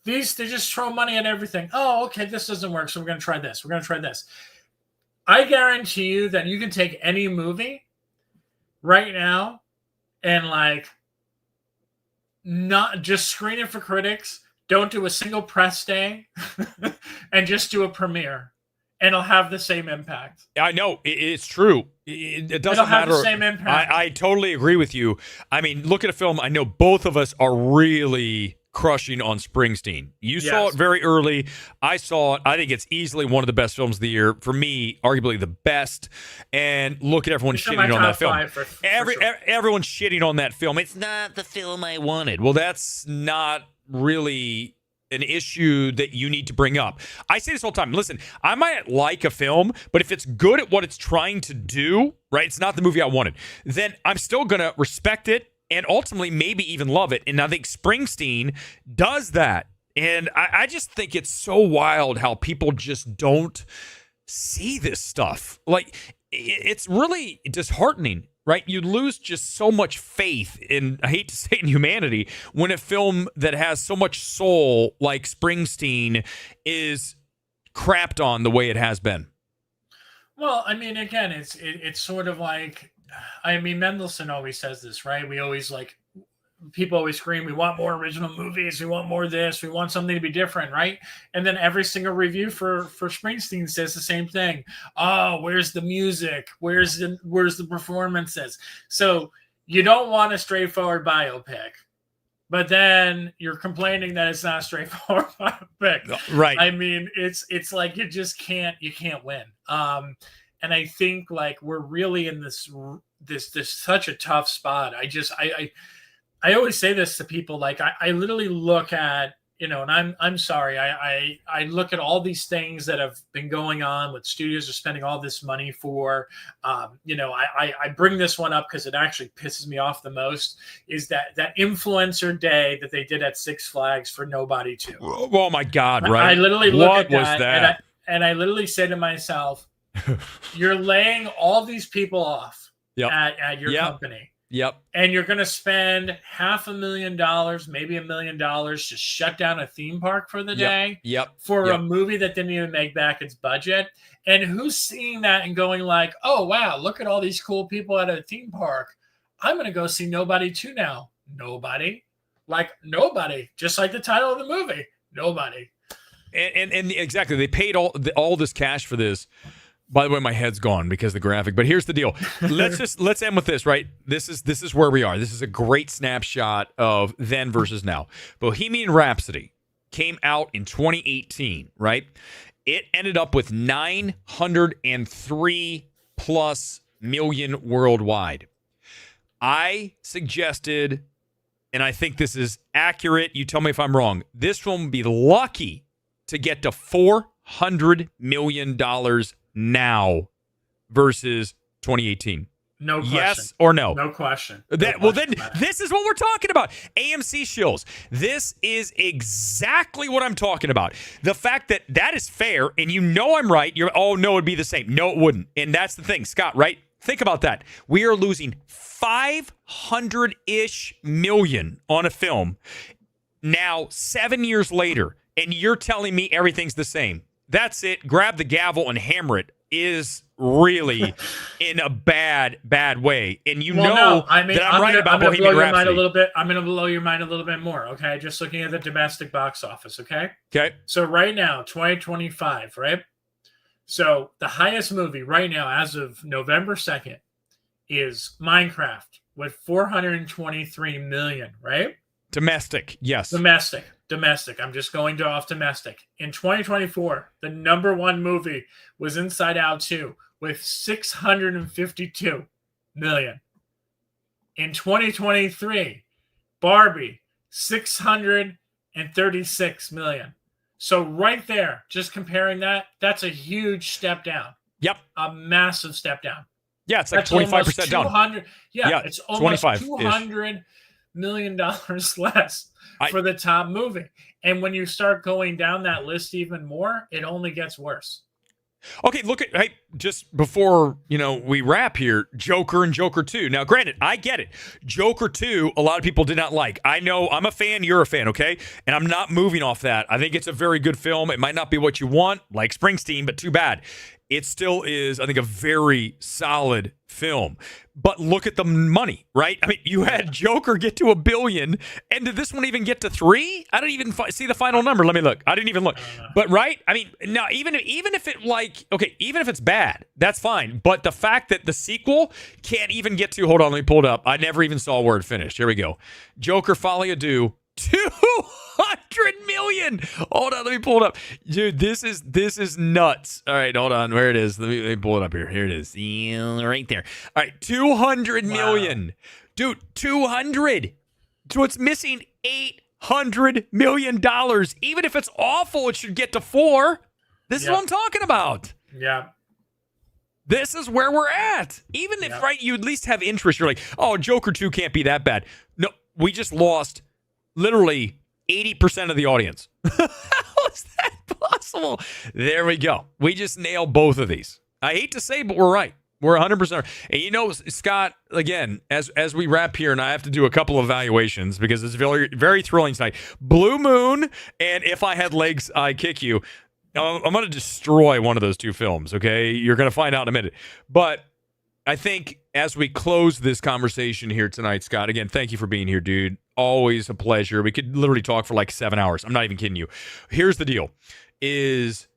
they just throw money at everything. Oh, okay, this doesn't work, so we're going to try this. We're going to try this. I guarantee you that you can take any movie right now and not just screen it for critics. Don't do a single press day and just do a premiere, and it'll have the same impact. I know. It's true. It doesn't matter. Have the same impact. I totally agree with you. I mean, look at a film. I know both of us are really crushing on Springsteen. You saw it very early. I saw it. I think it's easily one of the best films of the year. For me, arguably the best. And look at everyone shitting on that film. Everyone's shitting on that film. It's not the film I wanted. Well, that's not really an issue that you need to bring up. I say this all the time. Listen, I might like a film, but if it's good at what it's trying to do, right, it's not the movie I wanted, then I'm still going to respect it and ultimately maybe even love it. And I think Springsteen does that. And I just think it's so wild how people just don't see this stuff. Like, it's really disheartening. Right? You lose just so much faith in, I hate to say, in humanity, when a film that has so much soul like Springsteen is crapped on the way it has been. Well, I mean, again, it's sort of like, I mean, Mendelsohn always says this, right? We always people always scream, we want more original movies, we want more of this, we want something to be different, right? And then every single review for Springsteen says the same thing. Oh, where's the music? Where's the performances? So you don't want a straightforward biopic, but then you're complaining that it's not a straightforward biopic. Right. I mean, it's like you can't win. And I think we're really in this such a tough spot. I always say this to people. I literally look at, and I'm sorry. I look at all these things that have been going on with studios are spending all this money for. I bring this one up because it actually pisses me off the most. Is that influencer day that they did at Six Flags for Nobody Too? Oh my God! Right? I literally look what at was that, and I literally say to myself, "You're laying all these people off at your company." Yep. And you're going to spend $500,000, maybe $1 million to shut down a theme park for the day for a movie that didn't even make back its budget. And who's seeing that and going like, oh, wow, look at all these cool people at a theme park. I'm going to go see Nobody 2 now. Nobody. Like nobody. Just like the title of the movie. Nobody. And exactly. They paid all this cash for this. By the way, my head's gone because of the graphic. But here's the deal. Let's end with this, right? This is where we are. This is a great snapshot of then versus now. Bohemian Rhapsody came out in 2018, right? It ended up with 903 plus million worldwide. I suggested, and I think this is accurate, you tell me if I'm wrong, this film would be lucky to get to $400 million now versus 2018. No question. Yes or no? No question. Well, then this is what we're talking about. AMC Shills. This is exactly what I'm talking about. The fact that is fair, and I'm right. No, it'd be the same. No, it wouldn't. And that's the thing, Scott, right? Think about that. We are losing 500-ish million on a film now 7 years later, and you're telling me everything's the same. That's it. Grab the gavel and hammer it is really in a bad way. And that I'm right about Bohemian Rhapsody. I'm going to blow your mind a little bit more, okay? Just looking at the domestic box office, okay? Okay. So right now, 2025, right? So the highest movie right now as of November 2nd is Minecraft with 423 million, right? Domestic, yes. Domestic. I'm just going off domestic. In 2024, the number one movie was Inside Out 2 with 652 million. In 2023, Barbie, 636 million. So right there, just comparing that's a huge step down. Yep. A massive step down. Yeah, it's like 25% down. Yeah, it's almost $200 million less for the top movie. And when you start going down that list even more, it only gets worse. Okay, just before, we wrap here, Joker and Joker 2. Now, granted, I get it. Joker 2, a lot of people did not like. I know I'm a fan, you're a fan, okay? And I'm not moving off that. I think it's a very good film. It might not be what you want, like Springsteen, but too bad. It still is, I think, a very solid film. But look at the money, right? I mean, you had Joker get to $1 billion, and did this one even get to 3? I didn't even see the final number. Let me look. I didn't even look. But right? I mean, now even if even if it's bad, that's fine. But the fact that the sequel can't even get to, hold on, let me pull it up. I never even saw where it finished. Here we go. Joker Folie à Deux, 200 million. Hold on, let me pull it up. Dude, this is nuts. All right, hold on. Where it is. Let me pull it up here. Here it is. Yeah, right there. All right, 200 million. Dude, 200. So it's missing $800 million. Even if it's awful, it should get to 4. This is what I'm talking about. Yeah. This is where we're at. Even if, right, you at least have interest. You're like, oh, Joker 2 can't be that bad. No, we just lost literally 80% of the audience. How is that possible? There we go. We just nailed both of these. I hate to say, but we're right. We're 100%. And Scott, again, as we wrap here, and I have to do a couple of evaluations because it's very, very thrilling tonight. Blue Moon and If I Had Legs, I'd Kick You. I'm going to destroy one of those two films, okay? You're going to find out in a minute. But I think as we close this conversation here tonight, Scott, again, thank you for being here, dude. Always a pleasure. We could literally talk for like 7 hours. I'm not even kidding you. Here's the deal. Is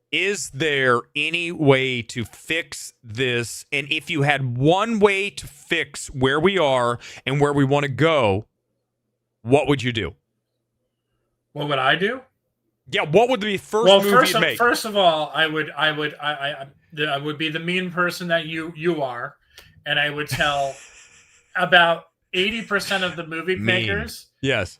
there any way to fix this? And if you had one way to fix where we are and where we want to go, what would you do? What would I do? Yeah, what would be the first movie you'd make? First of all, I would be the mean person that you are, and I would tell about 80% of the movie makers. Yes.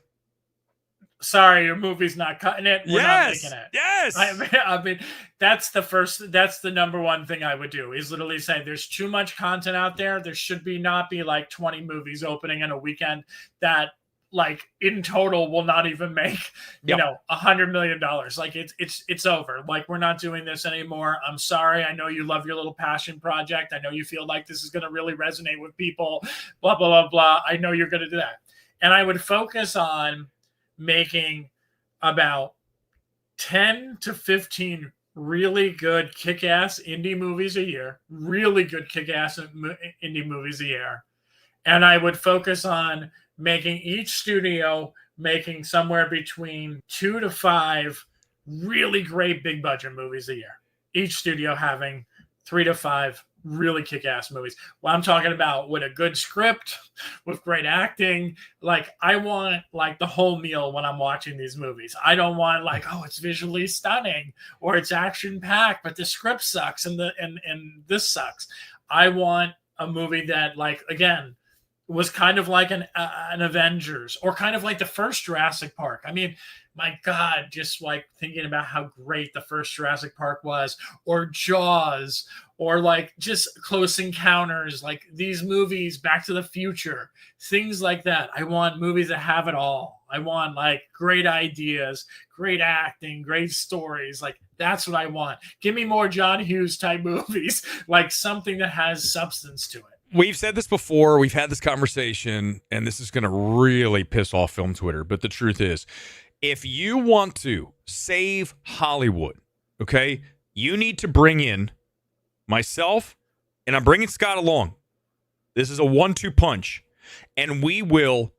sorry, your movie's not cutting it. We're not making it. Yes. I mean, that's the number one thing I would do is literally say there's too much content out there. There should not be like 20 movies opening in a weekend that like in total will not even make, you know, $100 million. Like it's over. Like we're not doing this anymore. I'm sorry. I know you love your little passion project. I know you feel like this is going to really resonate with people, blah, blah, blah, blah. I know you're going to do that. And I would focus on making about 10 to 15 really good kick-ass indie movies a year, And I would focus on making each studio making somewhere between 2 to 5 really great big budget movies a year. Each studio having 3 to 5 really kick-ass movies. Well, I'm talking about with a good script, with great acting. Like I want like the whole meal when I'm watching these movies. I don't want like, oh, it's visually stunning or it's action-packed, but the script sucks and this sucks. I want a movie that like, again, was kind of like an Avengers or kind of like the first Jurassic Park. I mean, my God, just like thinking about how great the first Jurassic Park was, or Jaws, or like just Close Encounters, like these movies, Back to the Future, things like that. I want movies that have it all. I want like great ideas, great acting, great stories. Like that's what I want. Give me more John Hughes type movies, like something that has substance to it. We've said this before. We've had this conversation, and this is going to really piss off film Twitter. But the truth is, if you want to save Hollywood, okay, you need to bring in myself, and I'm bringing Scott along. This is a 1-2 punch, and we will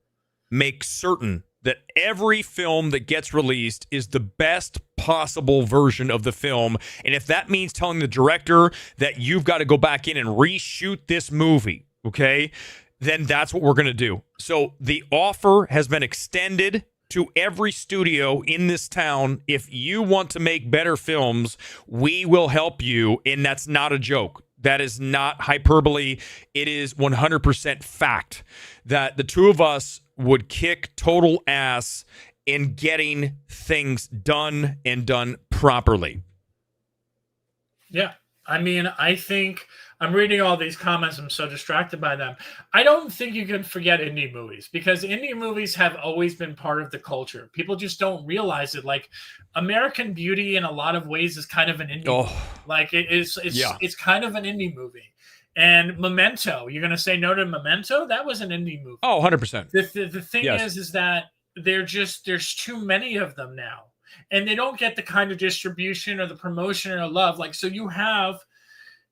make certain that every film that gets released is the best possible version of the film. And if that means telling the director that you've got to go back in and reshoot this movie, okay, then that's what we're going to do. So the offer has been extended to every studio in this town. If you want to make better films, we will help you. And that's not a joke. That is not hyperbole. It is 100% fact that the two of us would kick total ass in getting things done and done properly. Yeah. I mean, I think I'm reading all these comments. I'm so distracted by them. I don't think you can forget indie movies because indie movies have always been part of the culture. People just don't realize it. Like American Beauty in a lot of ways is kind of an indie movie. Like it's kind of an indie movie. And Memento, you're going to say no to Memento? That was an indie movie. Oh, 100%. The thing is that there's too many of them now. And they don't get the kind of distribution or the promotion or love. Like, so you have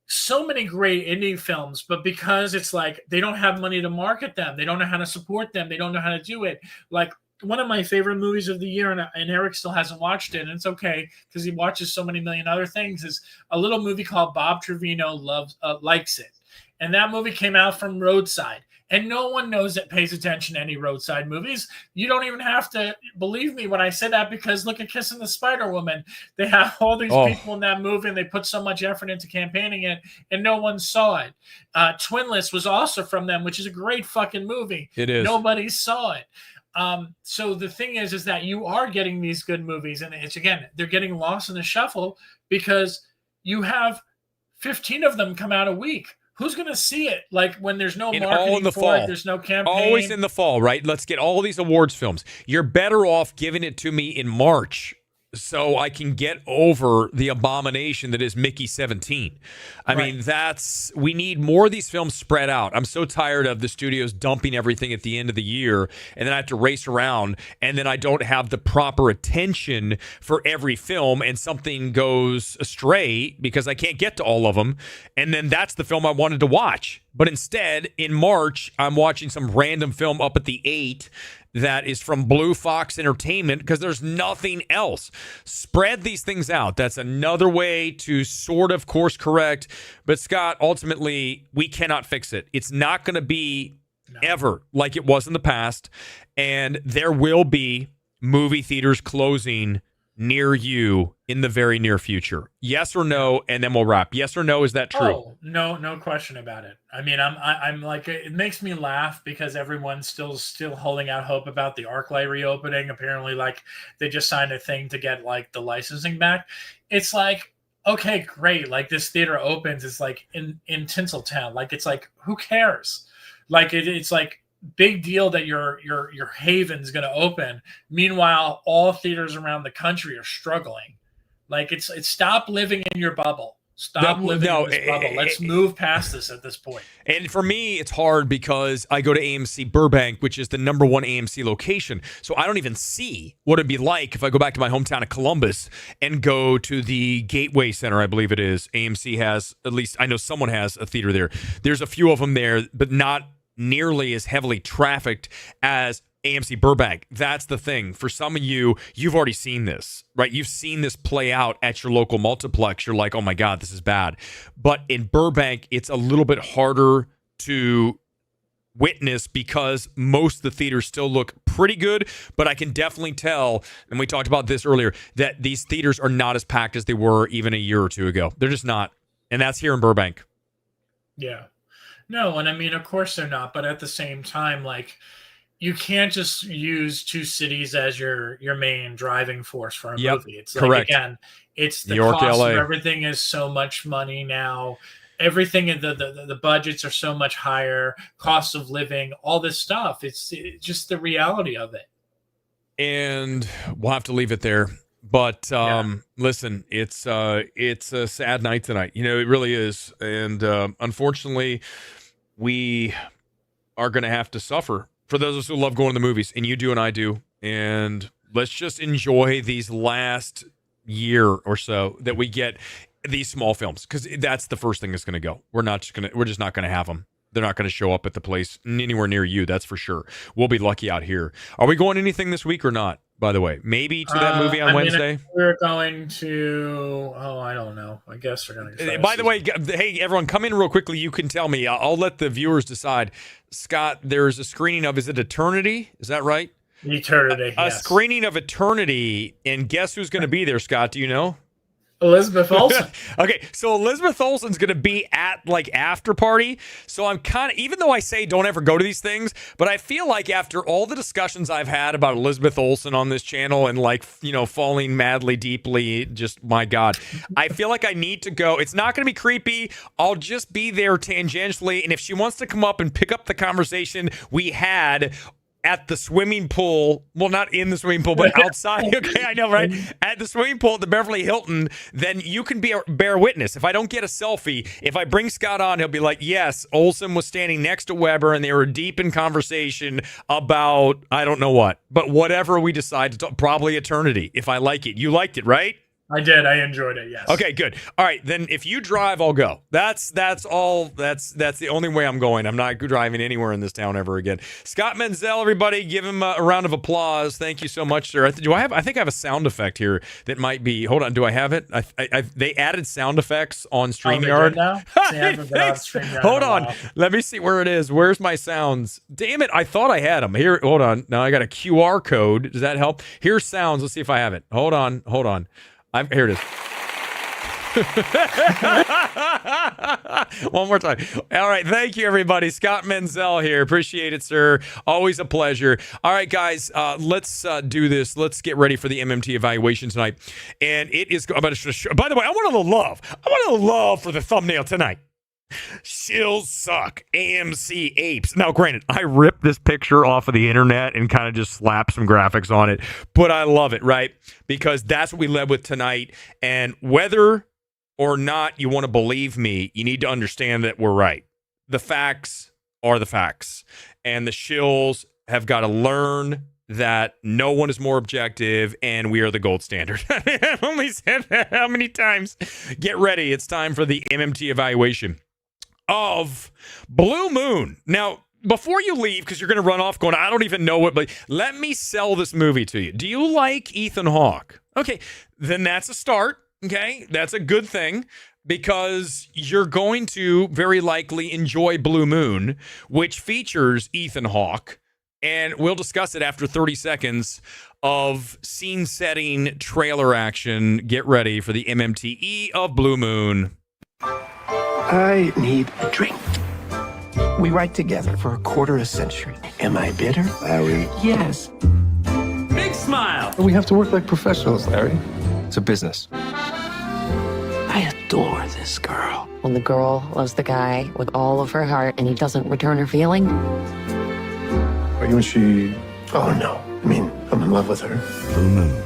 so many great indie films, but because it's like they don't have money to market them, they don't know how to support them, they don't know how to do it. Like one of my favorite movies of the year, and Erick still hasn't watched it, and it's okay because he watches so many million other things, is a little movie called Bob Trevino Likes It. And that movie came out from Roadside. And no one knows that pays attention to any Roadside movies. You don't even have to believe me when I say that because look at Kissing the Spider-Woman. They have all these people in that movie and they put so much effort into campaigning it and no one saw it. Twinless was also from them, which is a great fucking movie. It is. Nobody saw it. So the thing is that you are getting these good movies and it's again, they're getting lost in the shuffle because you have 15 of them come out a week. Who's going to see it? Like when there's no marketing for fall. it, there's no campaign. Always in the fall, right? Let's get all these awards films. You're better off giving it to me in March so I can get over the abomination that is Mickey 17. I mean, we need more of these films spread out. I'm so tired of the studios dumping everything at the end of the year, and then I have to race around, and then I don't have the proper attention for every film, and something goes astray because I can't get to all of them, and then that's the film I wanted to watch. But instead, in March, I'm watching some random film up at the 8 that is from Blue Fox Entertainment because there's nothing else. Spread these things out. That's another way to sort of course correct. But Scott, ultimately, we cannot fix it. It's not going to be ever like it was in the past. And there will be movie theaters closing near you in the very near future? Yes or no, and then we'll wrap. Yes or no, is that true? Oh, no question about it. I mean, I'm like, it makes me laugh because everyone's still holding out hope about the ArcLight reopening. Apparently, like they just signed a thing to get like the licensing back. It's like, okay, great. Like this theater opens, it's like in Tinseltown. Like it's like, who cares? Like it's like big deal that your haven's going to open. Meanwhile, all theaters around the country are struggling. Like it's stop living in your bubble. Stop living in this bubble. Let's move past this at this point. And for me, it's hard because I go to AMC Burbank, which is the number one AMC location. So I don't even see what it'd be like if I go back to my hometown of Columbus and go to the Gateway Center, I believe it is. AMC has, at least I know someone has a theater there. There's a few of them there, but not nearly as heavily trafficked as AMC Burbank. That's the thing. For some of you, you've already seen this, right? You've seen this play out at your local multiplex. You're like, oh my God, this is bad. But in Burbank, it's a little bit harder to witness because most of the theaters still look pretty good, but I can definitely tell, and we talked about this earlier, that these theaters are not as packed as they were even a year or two ago. They're just not. And that's here in Burbank. Yeah. No, and I mean, of course they're not, but at the same time, like, you can't just use two cities as your main driving force for a movie. It's like, correct. Again, it's the New York, cost LA. of everything is so much money now. Everything in the budgets are so much higher. Cost of living, all this stuff. It's just the reality of it. And we'll have to leave it there. But listen, it's a sad night tonight. You know, it really is. And unfortunately, we are going to have to suffer. For those of us who love going to the movies, and you do and I do, and let's just enjoy these last year or so that we get these small films, because that's the first thing that's going to go. We're just not going to have them. They're not going to show up at the place anywhere near you. That's for sure. We'll be lucky out here. Are we going anything this week or not? By the way, maybe to that movie on Wednesday. We're going to. Oh, I don't know. I guess we're going to. By the way, hey everyone, come in real quickly. You can tell me. I'll let the viewers decide. Scott, there's a screening of. Is it Eternity? Is that right? Eternity. A screening of Eternity, and guess who's going to be there? Scott, do you know? Elizabeth Olsen. Okay, so Elizabeth Olsen's going to be at like after party. So I'm kind of, even though I say don't ever go to these things, but I feel like after all the discussions I've had about Elizabeth Olsen on this channel and like, you know, falling madly deeply, just my God, I feel like I need to go. It's not going to be creepy. I'll just be there tangentially. And if she wants to come up and pick up the conversation we had at the swimming pool, well, not in the swimming pool, but outside. Okay, I know, right? At the swimming pool at the Beverly Hilton, then you can bear witness. If I don't get a selfie, if I bring Scott on, he'll be like, yes, Olsen was standing next to Weber and they were deep in conversation about, I don't know what, but whatever we decide to talk, probably Eternity, if I like it. You liked it, right? I did. I enjoyed it. Yes. Okay, good. All right, then if you drive, I'll go. That's all. That's the only way I'm going. I'm not driving anywhere in this town ever again. Scott Menzel, everybody, give him a round of applause. Thank you so much, sir. I think I have a sound effect here that might be. Hold on, do I have it? They added sound effects on StreamYard. Hold on, let me see where it is. Where's my sounds? Damn it! I thought I had them here. Hold on. Now I got a QR code. Does that help? Here's sounds. Let's see if I have it. Hold on. Here it is. One more time. All right. Thank you, everybody. Scott Menzel here. Appreciate it, sir. Always a pleasure. All right, guys. Let's do this. Let's get ready for the MMT evaluation tonight. And it is about to show. By the way, I want a little love. For the thumbnail tonight. Shills suck. AMC apes. Now, granted, I ripped this picture off of the internet and kind of just slapped some graphics on it, but I love it, right? Because that's what we led with tonight. And whether or not you want to believe me, you need to understand that we're right. The facts are the facts. And the shills have got to learn that no one is more objective and we are the gold standard. I've only said that how many times? Get ready. It's time for the MMT evaluation of Blue Moon. Now, before you leave, because you're going to run off going, I don't even know what, but let me sell this movie to you. Do you like Ethan Hawke? Okay, then that's a start. Okay, that's a good thing because you're going to very likely enjoy Blue Moon, which features Ethan Hawke And we'll discuss it after 30 seconds of scene setting trailer action. Get ready for the MMTE of Blue Moon. I need a drink. We write together for a quarter of a century. Am I bitter, Larry? Yes. Big smile. We have to work like professionals, Larry. It's a business. I adore this girl. When the girl loves the guy with all of her heart and he doesn't return her feeling. Are you and she? Oh, no. I mean, I'm in love with her. Blue Moon.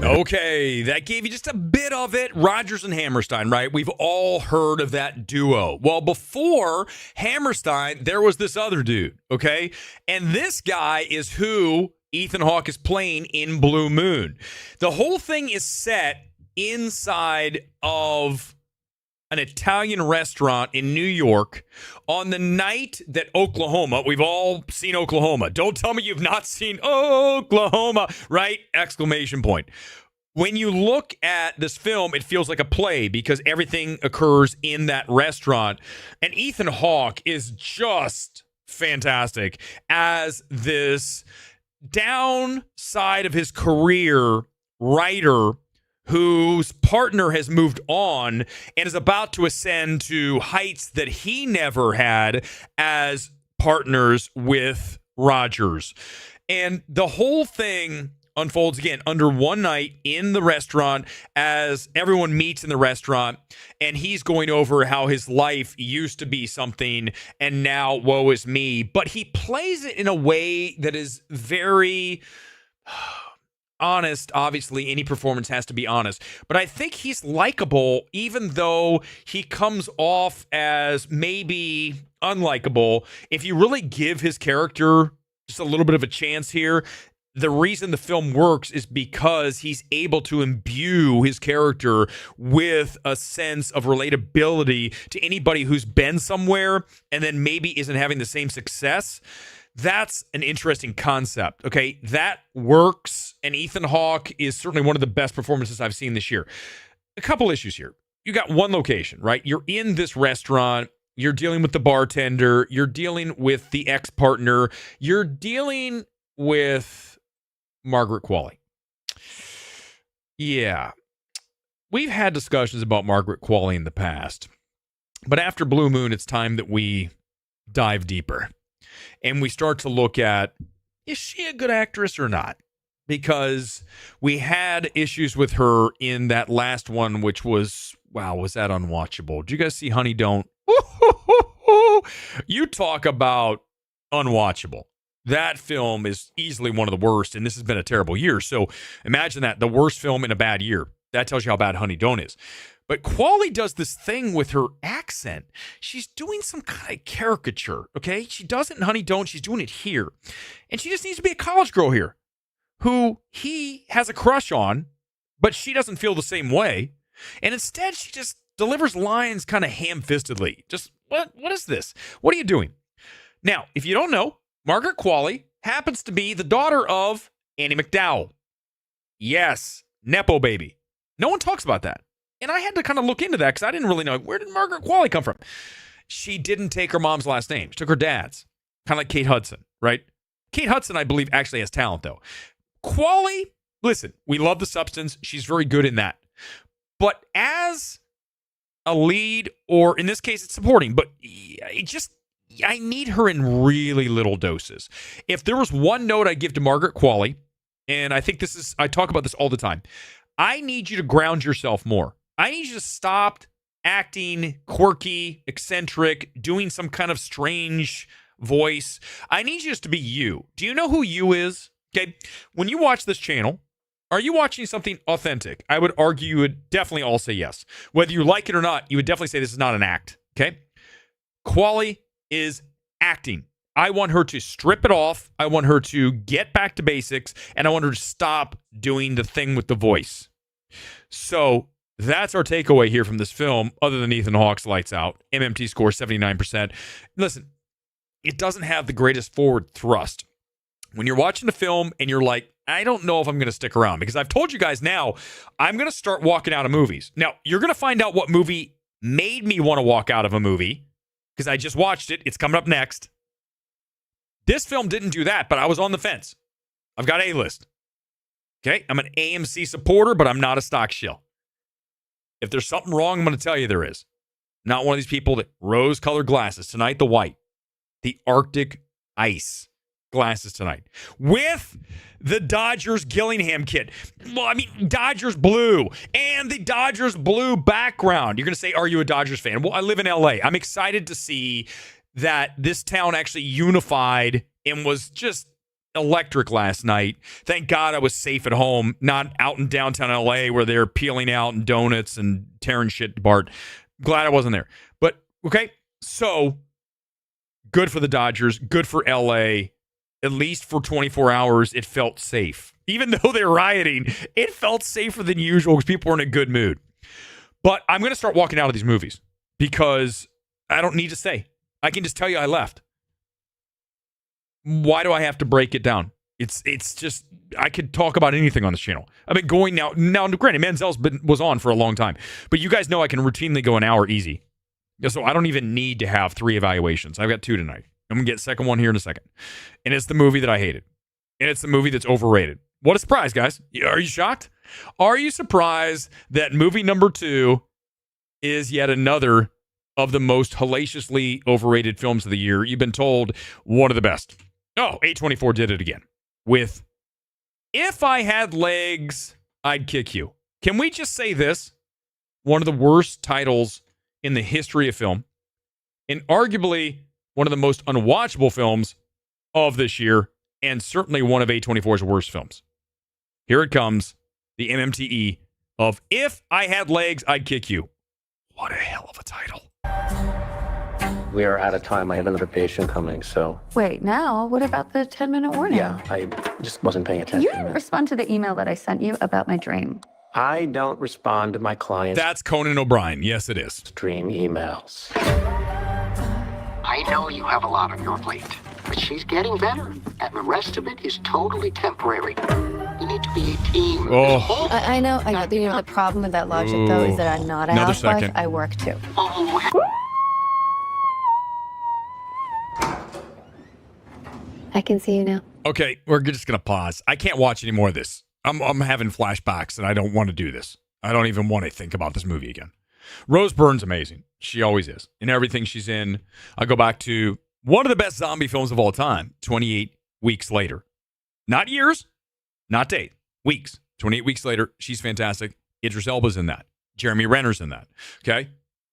Okay, that gave you just a bit of it. Rodgers and Hammerstein, right? We've all heard of that duo. Well, before Hammerstein, there was this other dude, okay? And this guy is who Ethan Hawke is playing in Blue Moon. The whole thing is set inside of an Italian restaurant in New York on the night that Oklahoma, we've all seen Oklahoma. Don't tell me you've not seen Oklahoma, right? Exclamation point. When you look at this film, it feels like a play because everything occurs in that restaurant. And Ethan Hawke is just fantastic as this downside of his career writer whose partner has moved on and is about to ascend to heights that he never had as partners with Rodgers. And the whole thing unfolds again under one night in the restaurant as everyone meets in the restaurant, and he's going over how his life used to be something and now woe is me. But he plays it in a way that is very honest. Obviously, any performance has to be honest, but I think he's likable, even though he comes off as maybe unlikable. If you really give his character just a little bit of a chance here, the reason the film works is because he's able to imbue his character with a sense of relatability to anybody who's been somewhere and then maybe isn't having the same success. That's an interesting concept, okay? That works, and Ethan Hawke is certainly one of the best performances I've seen this year. A couple issues here. You got one location, right? You're in this restaurant. You're dealing with the bartender. You're dealing with the ex-partner. You're dealing with Margaret Qualley. Yeah. We've had discussions about Margaret Qualley in the past, but after Blue Moon, it's time that we dive deeper. And we start to look at, is she a good actress or not? Because we had issues with her in that last one, which was, wow, was that unwatchable? Did you guys see Honey Don't? You talk about unwatchable. That film is easily one of the worst, and this has been a terrible year. So imagine that, the worst film in a bad year. That tells you how bad Honey Don't is. But Qualley does this thing with her accent. She's doing some kind of caricature, okay? She does it in Honey Don't. She's doing it here. And she just needs to be a college girl here who he has a crush on, but she doesn't feel the same way. And instead, she just delivers lines kind of ham-fistedly. Just, what is this? What are you doing? Now, if you don't know, Margaret Qualley happens to be the daughter of Annie McDowell. Yes, Nepo baby. No one talks about that. And I had to kind of look into that because I didn't really know, where did Margaret Qualley come from? She didn't take her mom's last name. She took her dad's. Kind of like Kate Hudson, right? Kate Hudson, I believe, actually has talent, though. Qualley, listen, we love The Substance. She's very good in that. But as a lead, or in this case, it's supporting, but I need her in really little doses. If there was one note I'd give to Margaret Qualley, and I think I talk about this all the time, I need you to ground yourself more. I need you to stop acting quirky, eccentric, doing some kind of strange voice. I need you just to be you. Do you know who you is? Okay. When you watch this channel, are you watching something authentic? I would argue you would definitely all say yes. Whether you like it or not, you would definitely say this is not an act. Okay. Qualley is acting. I want her to strip it off. I want her to get back to basics, and I want her to stop doing the thing with the voice. So that's our takeaway here from this film, other than Ethan Hawke's lights out. MMT score 79%. Listen, it doesn't have the greatest forward thrust. When you're watching the film and you're like, I don't know if I'm going to stick around, because I've told you guys now, I'm going to start walking out of movies. Now, you're going to find out what movie made me want to walk out of a movie, because I just watched it. It's coming up next. This film didn't do that, but I was on the fence. I've got A-list. Okay, I'm an AMC supporter, but I'm not a stock shill. If there's something wrong, I'm going to tell you there is. Not one of these people that rose-colored glasses. Tonight, the white. The Arctic ice glasses tonight. With the Dodgers Gillingham kit. Well, I mean, Dodgers blue. And the Dodgers blue background. You're going to say, are you a Dodgers fan? Well, I live in LA. I'm excited to see that this town actually unified and was just electric last night. Thank God I was safe at home, not out in downtown LA where they're peeling out and donuts and tearing shit apart. Glad I wasn't there. But, okay, so good for the Dodgers, good for LA. At least for 24 hours, it felt safe. Even though they're rioting, it felt safer than usual because people were in a good mood. But I'm going to start walking out of these movies because I don't need to stay. I can just tell you I left. Why do I have to break it down? It's just, I could talk about anything on this channel. I've been going now granted, Menzel's was on for a long time, but you guys know I can routinely go an hour easy. So I don't even need to have 3 evaluations. I've got 2 tonight. I'm going to get second one here in a second. And it's the movie that I hated. And it's the movie that's overrated. What a surprise, guys. Are you shocked? Are you surprised that movie number 2 is yet another of the most hellaciously overrated films of the year? You've been told one of the best. Oh, A24 did it again with If I Had Legs, I'd Kick You. Can we just say this? One of the worst titles in the history of film, and arguably one of the most unwatchable films of this year, and certainly one of A24's worst films. Here it comes, the MMTE of If I Had Legs, I'd Kick You. What a hell of a title. We are out of time. I have another patient coming, so... Wait, now? What about the 10-minute warning? Yeah, I just wasn't paying You attention. didn't respond to the email that I sent you about my dream. I don't respond to my clients' That's Conan O'Brien. Yes, it is. dream emails. I know you have a lot on your plate, but she's getting better, and the rest of it is totally temporary. You need to be a team. Oh. I know. The problem with that logic, though, is that I'm not a Another housewife. second. I work, too. Oh, I can see you now. Okay, we're just going to pause. I can't watch any more of this. I'm having flashbacks, and I don't want to do this. I don't even want to think about this movie again. Rose Byrne's amazing. She always is. In everything she's in. I go back to one of the best zombie films of all time, 28 Weeks Later. Not years, not date, weeks. 28 Weeks Later, she's fantastic. Idris Elba's in that. Jeremy Renner's in that. Okay?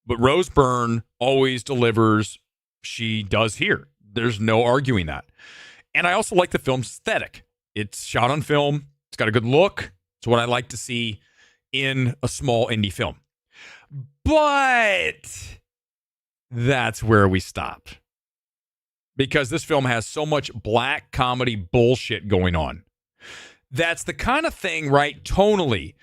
But Rose Byrne always delivers. She does here. There's no arguing that. And I also like the film's aesthetic. It's shot on film. It's got a good look. It's what I like to see in a small indie film. But that's where we stop. Because this film has so much black comedy bullshit going on. That's the kind of thing, right, tonally,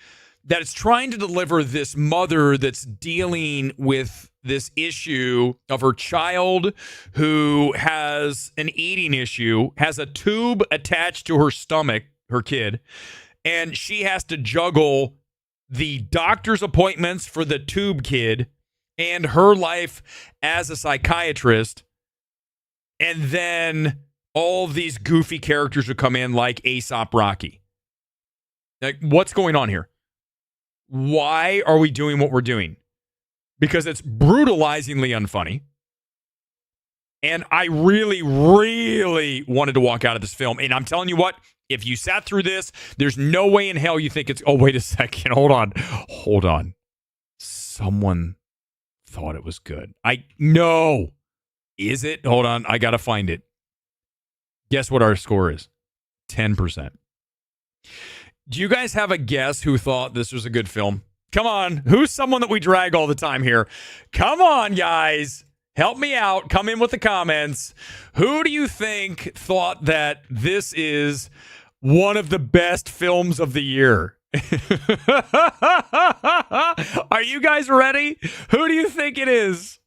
that it's trying to deliver this mother that's dealing with this issue of her child who has an eating issue, has a tube attached to her stomach, her kid, and she has to juggle the doctor's appointments for the tube kid and her life as a psychiatrist. And then all these goofy characters who come in like Aesop Rocky. Like, what's going on here? Why are we doing what we're doing? Because it's brutalizingly unfunny. And I really, really wanted to walk out of this film. And I'm telling you what, if you sat through this, there's no way in hell you think it's, oh, wait a second. Hold on. Someone thought it was good. No. Is it? Hold on. I got to find it. Guess what our score is? 10%. Do you guys have a guess who thought this was a good film? Come on. Who's someone that we drag all the time here? Come on, guys. Help me out. Come in with the comments. Who do you think thought that this is one of the best films of the year? Are you guys ready? Who do you think it is?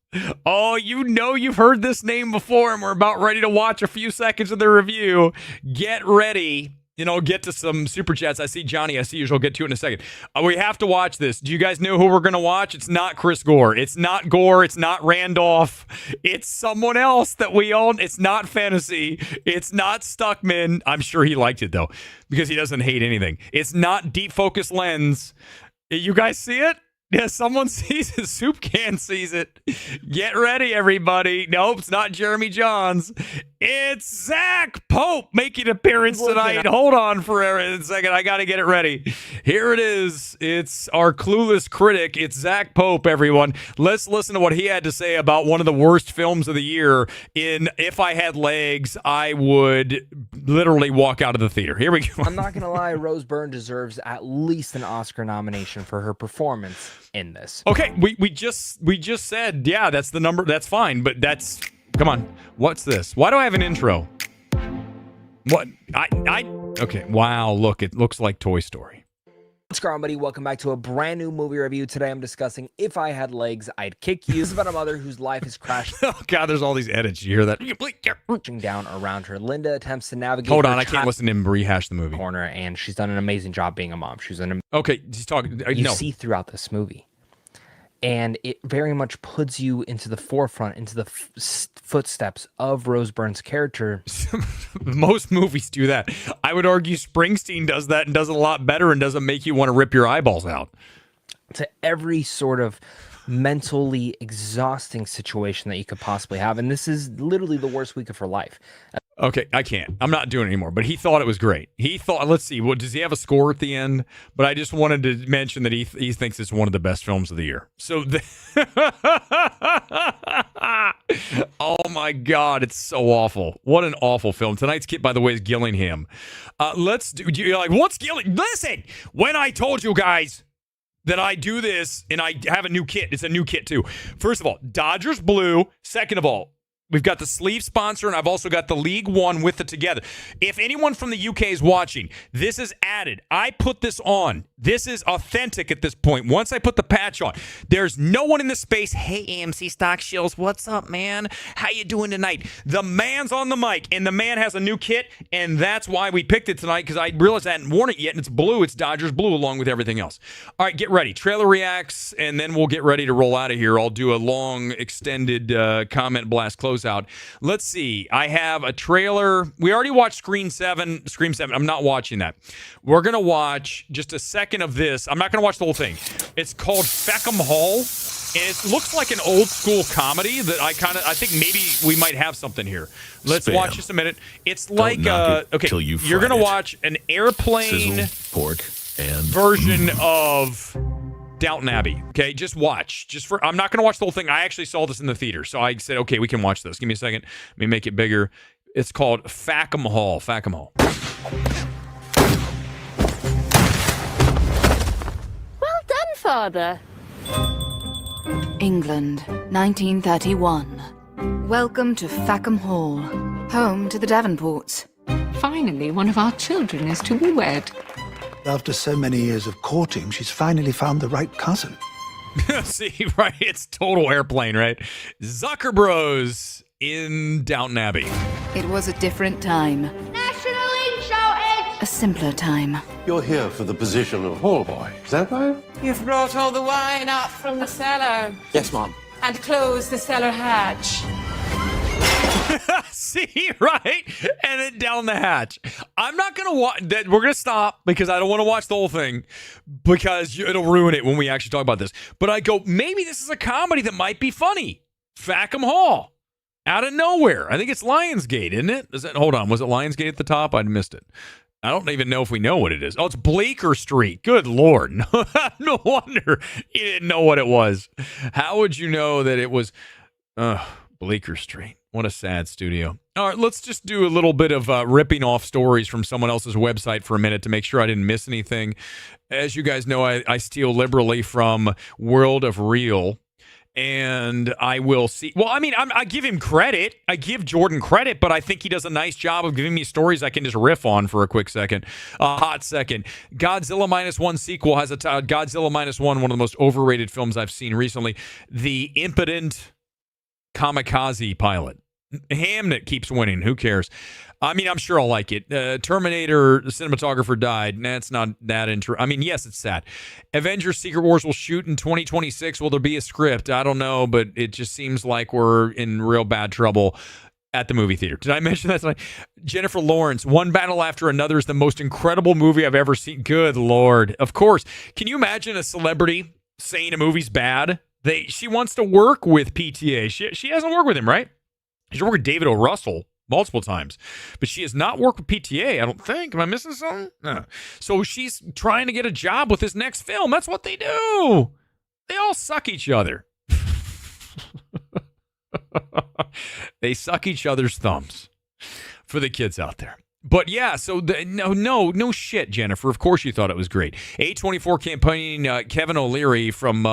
Oh, you know you've heard this name before, and we're about ready to watch a few seconds of the review. Get ready. get to some super chats. I see Johnny. I see you. I'll get to it in a second. We have to watch this. Do you guys know who we're going to watch? It's not Chris Gore. It's not Gore. It's not Randolph. It's someone else that we own. It's not Fantasy. It's not Stuckman. I'm sure he liked it, though, because he doesn't hate anything. It's not Deep Focus Lens. You guys see it? Yeah, someone sees it. Soup Can sees it. Get ready, everybody. Nope, it's not Jeremy Johns. It's Zach Pope making an appearance tonight. Hold on for a second. I got to get it ready. Here it is. It's our clueless critic. It's Zach Pope, everyone. Let's listen to what he had to say about one of the worst films of the year in If I Had Legs, I Would literally walk out of the theater. Here we go. I'm not going to lie. Rose Byrne deserves at least an Oscar nomination for her performance in this. Okay, we just said, yeah, that's the number. That's fine, but that's... Come on. What's this? Why do I have an intro? What? Okay. Wow, look. It looks like Toy Story. What's going on, buddy? Welcome back to a brand new movie review. Today I'm discussing If I Had Legs, I'd Kick You. This is about a mother whose life has crashed. Oh, God, there's all these edits. You hear that? Down around her. Linda attempts to navigate. Hold on. I can't listen to him rehash the movie. Corner, and she's done an amazing job being a mom. She's an Okay, he's talking. you No. see throughout this movie. And it very much puts you into the forefront, into the footsteps of Rose Byrne's character. Most movies do that. I would argue Springsteen does that and does it a lot better and doesn't make you want to rip your eyeballs out. To every sort of mentally exhausting situation that you could possibly have. And this is literally the worst week of her life. Okay, I can't. I'm not doing it anymore. But he thought it was great. He thought, let's see, what does he have a score at the end? But I just wanted to mention that he thinks it's one of the best films of the year. So, oh my God, it's so awful. What an awful film. Tonight's kid, by the way, is Gillingham. You're like, what's Gillingham? Listen, when I told you guys that I do this and I have a new kit, it's a new kit too. First of all, Dodgers blue. Second of all, we've got the sleeve sponsor, and I've also got the League One with it together. If anyone from the UK is watching, this is added. I put this on. This is authentic at this point. Once I put the patch on, there's no one in the space. Hey, AMC Stock Shills, what's up, man? How you doing tonight? The man's on the mic, and the man has a new kit, and that's why we picked it tonight, because I realized I hadn't worn it yet, and it's blue. It's Dodgers blue along with everything else. All right, get ready. Trailer reacts, and then we'll get ready to roll out of here. I'll do a long, extended comment blast closeout. Let's see. I have a trailer. We already watched Scream 7. I'm not watching that. We're going to watch just a second of this. I'm not going to watch the whole thing. It's called Feckham Hall, and it looks like an old school comedy that I think maybe we might have something here. Let's watch just a minute. It's like you're going to watch an airplane sizzle, pork, and version of Downton Abbey. Okay, just watch. I'm not going to watch the whole thing. I actually saw this in the theater, so I said, okay, we can watch this. Give me a second. Let me make it bigger. It's called Feckham Hall. Feckham Hall. Well done, Father. England, 1931. Welcome to Feckham Hall, home to the Davenports. Finally, one of our children is to be wed. After so many years of courting, she's finally found the right cousin. See, right? It's total airplane, right? Zucker Bros in Downton Abbey. It was a different time. National Ink shouting! A simpler time. You're here for the position of hall boy, is that right? You've brought all the wine out from the cellar. Yes, Mom. And closed the cellar hatch. See, right? And then down the hatch. I'm not going to watch that. We're going to stop because I don't want to watch the whole thing because it'll ruin it when we actually talk about this. But I go, maybe this is a comedy that might be funny. Feckham Hall. Out of nowhere. I think it's Lionsgate, isn't it? Hold on. Was it Lionsgate at the top? I missed it. I don't even know if we know what it is. Oh, it's Bleecker Street. Good Lord. No wonder you didn't know what it was. How would you know that it was Bleecker Street? What a sad studio. All right, let's just do a little bit of ripping off stories from someone else's website for a minute to make sure I didn't miss anything. As you guys know, I steal liberally from World of Real. And I will see. Well, I mean, I give him credit. I give Jordan credit, but I think he does a nice job of giving me stories I can just riff on for a quick second. A hot second. Godzilla -1 sequel has a Godzilla -1, one of the most overrated films I've seen recently. The impotent kamikaze pilot. Hamnet keeps winning. Who cares? I mean, I'm sure I'll like it. Terminator, the cinematographer died. That's not that interesting. I mean, yes, it's sad. Avengers Secret Wars will shoot in 2026. Will there be a script? I don't know, but it just seems like we're in real bad trouble at the movie theater. Did I mention that tonight? Jennifer Lawrence, One Battle After Another is the most incredible movie I've ever seen. Good Lord. Of course. Can you imagine a celebrity saying a movie's bad? She wants to work with PTA. She hasn't worked with him, right? She's worked with David O. Russell multiple times, but she has not worked with PTA, I don't think. Am I missing something? No. So she's trying to get a job with his next film. That's what they do. They all suck each other. They suck each other's thumbs for the kids out there. But yeah, so no shit, Jennifer. Of course you thought it was great. A24 campaigning Kevin O'Leary from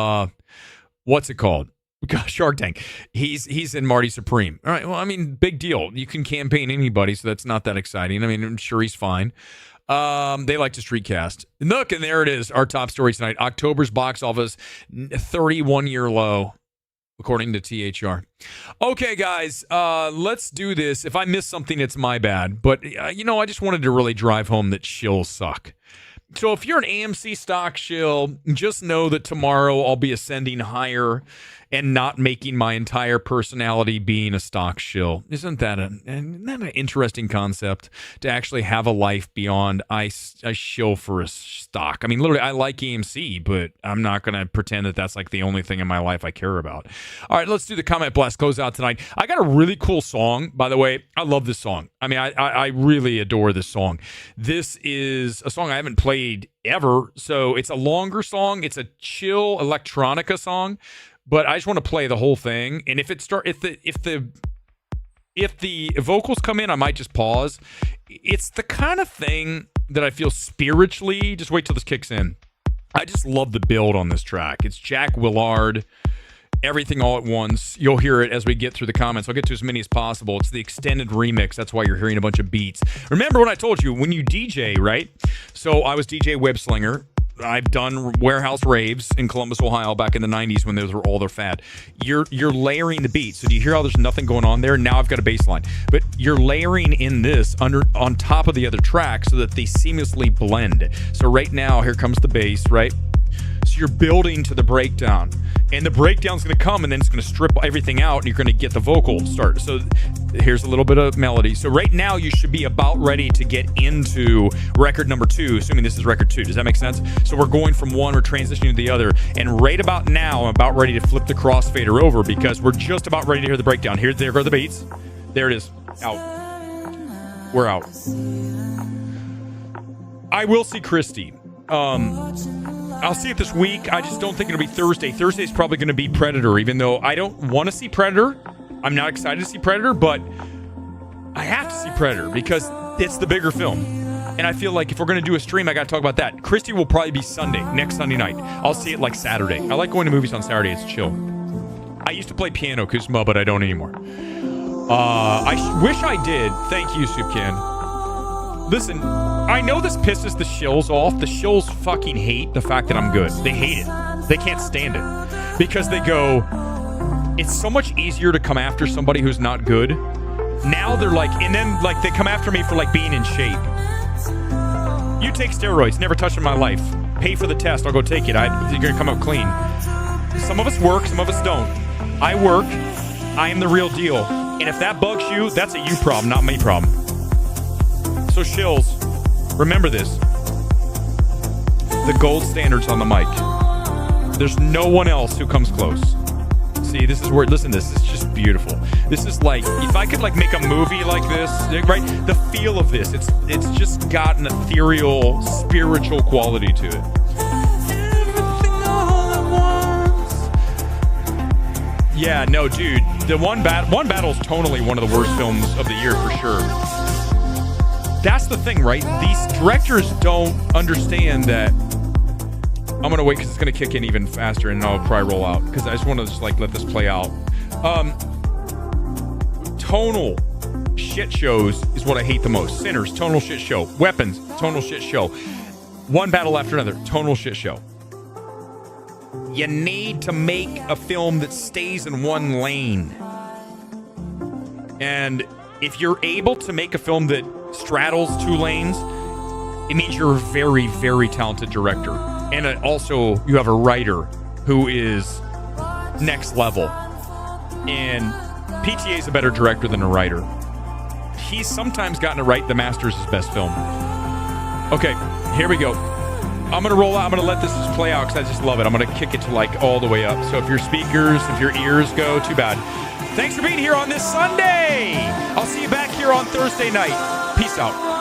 what's it called? Shark Tank. He's in Marty Supreme. All right. Well, I mean, big deal. You can campaign anybody, so that's not that exciting. I mean, I'm sure he's fine. They like to street cast. Look, and there it is. Our top story tonight. October's box office, 31-year low, according to THR. Okay, guys, let's do this. If I missed something, it's my bad. But, I just wanted to really drive home that shills suck. So if you're an AMC stock shill, just know that tomorrow I'll be ascending higher and not making my entire personality being a stock shill. Isn't that an interesting concept, to actually have a life beyond I shill for a stock? I mean, literally, I like AMC, but I'm not going to pretend that that's like the only thing in my life I care about. All right, let's do the comment blast close out tonight. I got a really cool song, by the way. I love this song. I mean, I really adore this song. This is a song I haven't played ever, so it's a longer song. It's a chill electronica song. But I just want to play the whole thing, and if the vocals come in, I might just pause. It's the kind of thing that I feel spiritually. Just wait till this kicks in. I just love the build on this track. It's Jack Willard, Everything All at Once. You'll hear it as we get through the comments. I'll get to as many as possible. It's the extended remix. That's why you're hearing a bunch of beats. Remember what I told you when you DJ, right? So I was DJ Webslinger. I've done warehouse raves in Columbus, Ohio back in the 90s when those were all their fad. You're layering the beats. So do you hear how there's nothing going on there? Now I've got a bass line. But you're layering in this on top of the other track so that they seamlessly blend. So right now, here comes the bass, right? So you're building to the breakdown. And the breakdown's going to come, and then it's going to strip everything out, and you're going to get the vocal start. So here's a little bit of melody. So right now, you should be about ready to get into record number 2, assuming this is record 2. Does that make sense? So we're going from one, we're transitioning to the other. And right about now, I'm about ready to flip the crossfader over because we're just about ready to hear the breakdown. There go the beats. There it is. Out. We're out. I will see Christy. I'll see it this week. I just don't think it'll be Thursday. Thursday's probably going to be Predator, even though I don't want to see Predator. I'm not excited to see Predator, but I have to see Predator because it's the bigger film. And I feel like if we're going to do a stream, I got to talk about that. Christy will probably be next Sunday night. I'll see it like Saturday. I like going to movies on Saturday. It's chill. I used to play piano, Kuzma, but I don't anymore. I wish I did. Thank you, Soup Can. Listen, I know this pisses the shills off. The shills fucking hate the fact that I'm good. They hate it. They can't stand it. Because they go, it's so much easier to come after somebody who's not good. Now they're like, and then like they come after me for like being in shape. You take steroids, never touched in my life. Pay for the test, I'll go take it. You're gonna come out clean. Some of us work, some of us don't. I work, I am the real deal. And if that bugs you, that's a you problem, not me problem. So shills, remember this. The gold standard's on the mic. There's no one else who comes close. See, this is where, listen, this is just beautiful. This is like, if I could like make a movie like this, right? The feel of this, it's just got an ethereal, spiritual quality to it. Yeah, no, dude. The one battle is tonally one of the worst films of the year for sure. That's the thing, right? These directors don't understand that. I'm going to wait because it's going to kick in even faster and I'll probably roll out because I just want to just like let this play out. Tonal shit shows is what I hate the most. Sinners, tonal shit show. Weapons, tonal shit show. One battle after another, tonal shit show. You need to make a film that stays in one lane. And if you're able to make a film that straddles two lanes, it means you're a very, very talented director. And also, you have a writer who is next level. And PTA is a better director than a writer. He's sometimes gotten to write The Master's best film. Okay, here we go. I'm going to roll out. I'm going to let this just play out because I just love it. I'm going to kick it to like all the way up. So if your speakers, if your ears go, too bad. Thanks for being here on this Sunday. I'll see you back here on Thursday night. Peace out.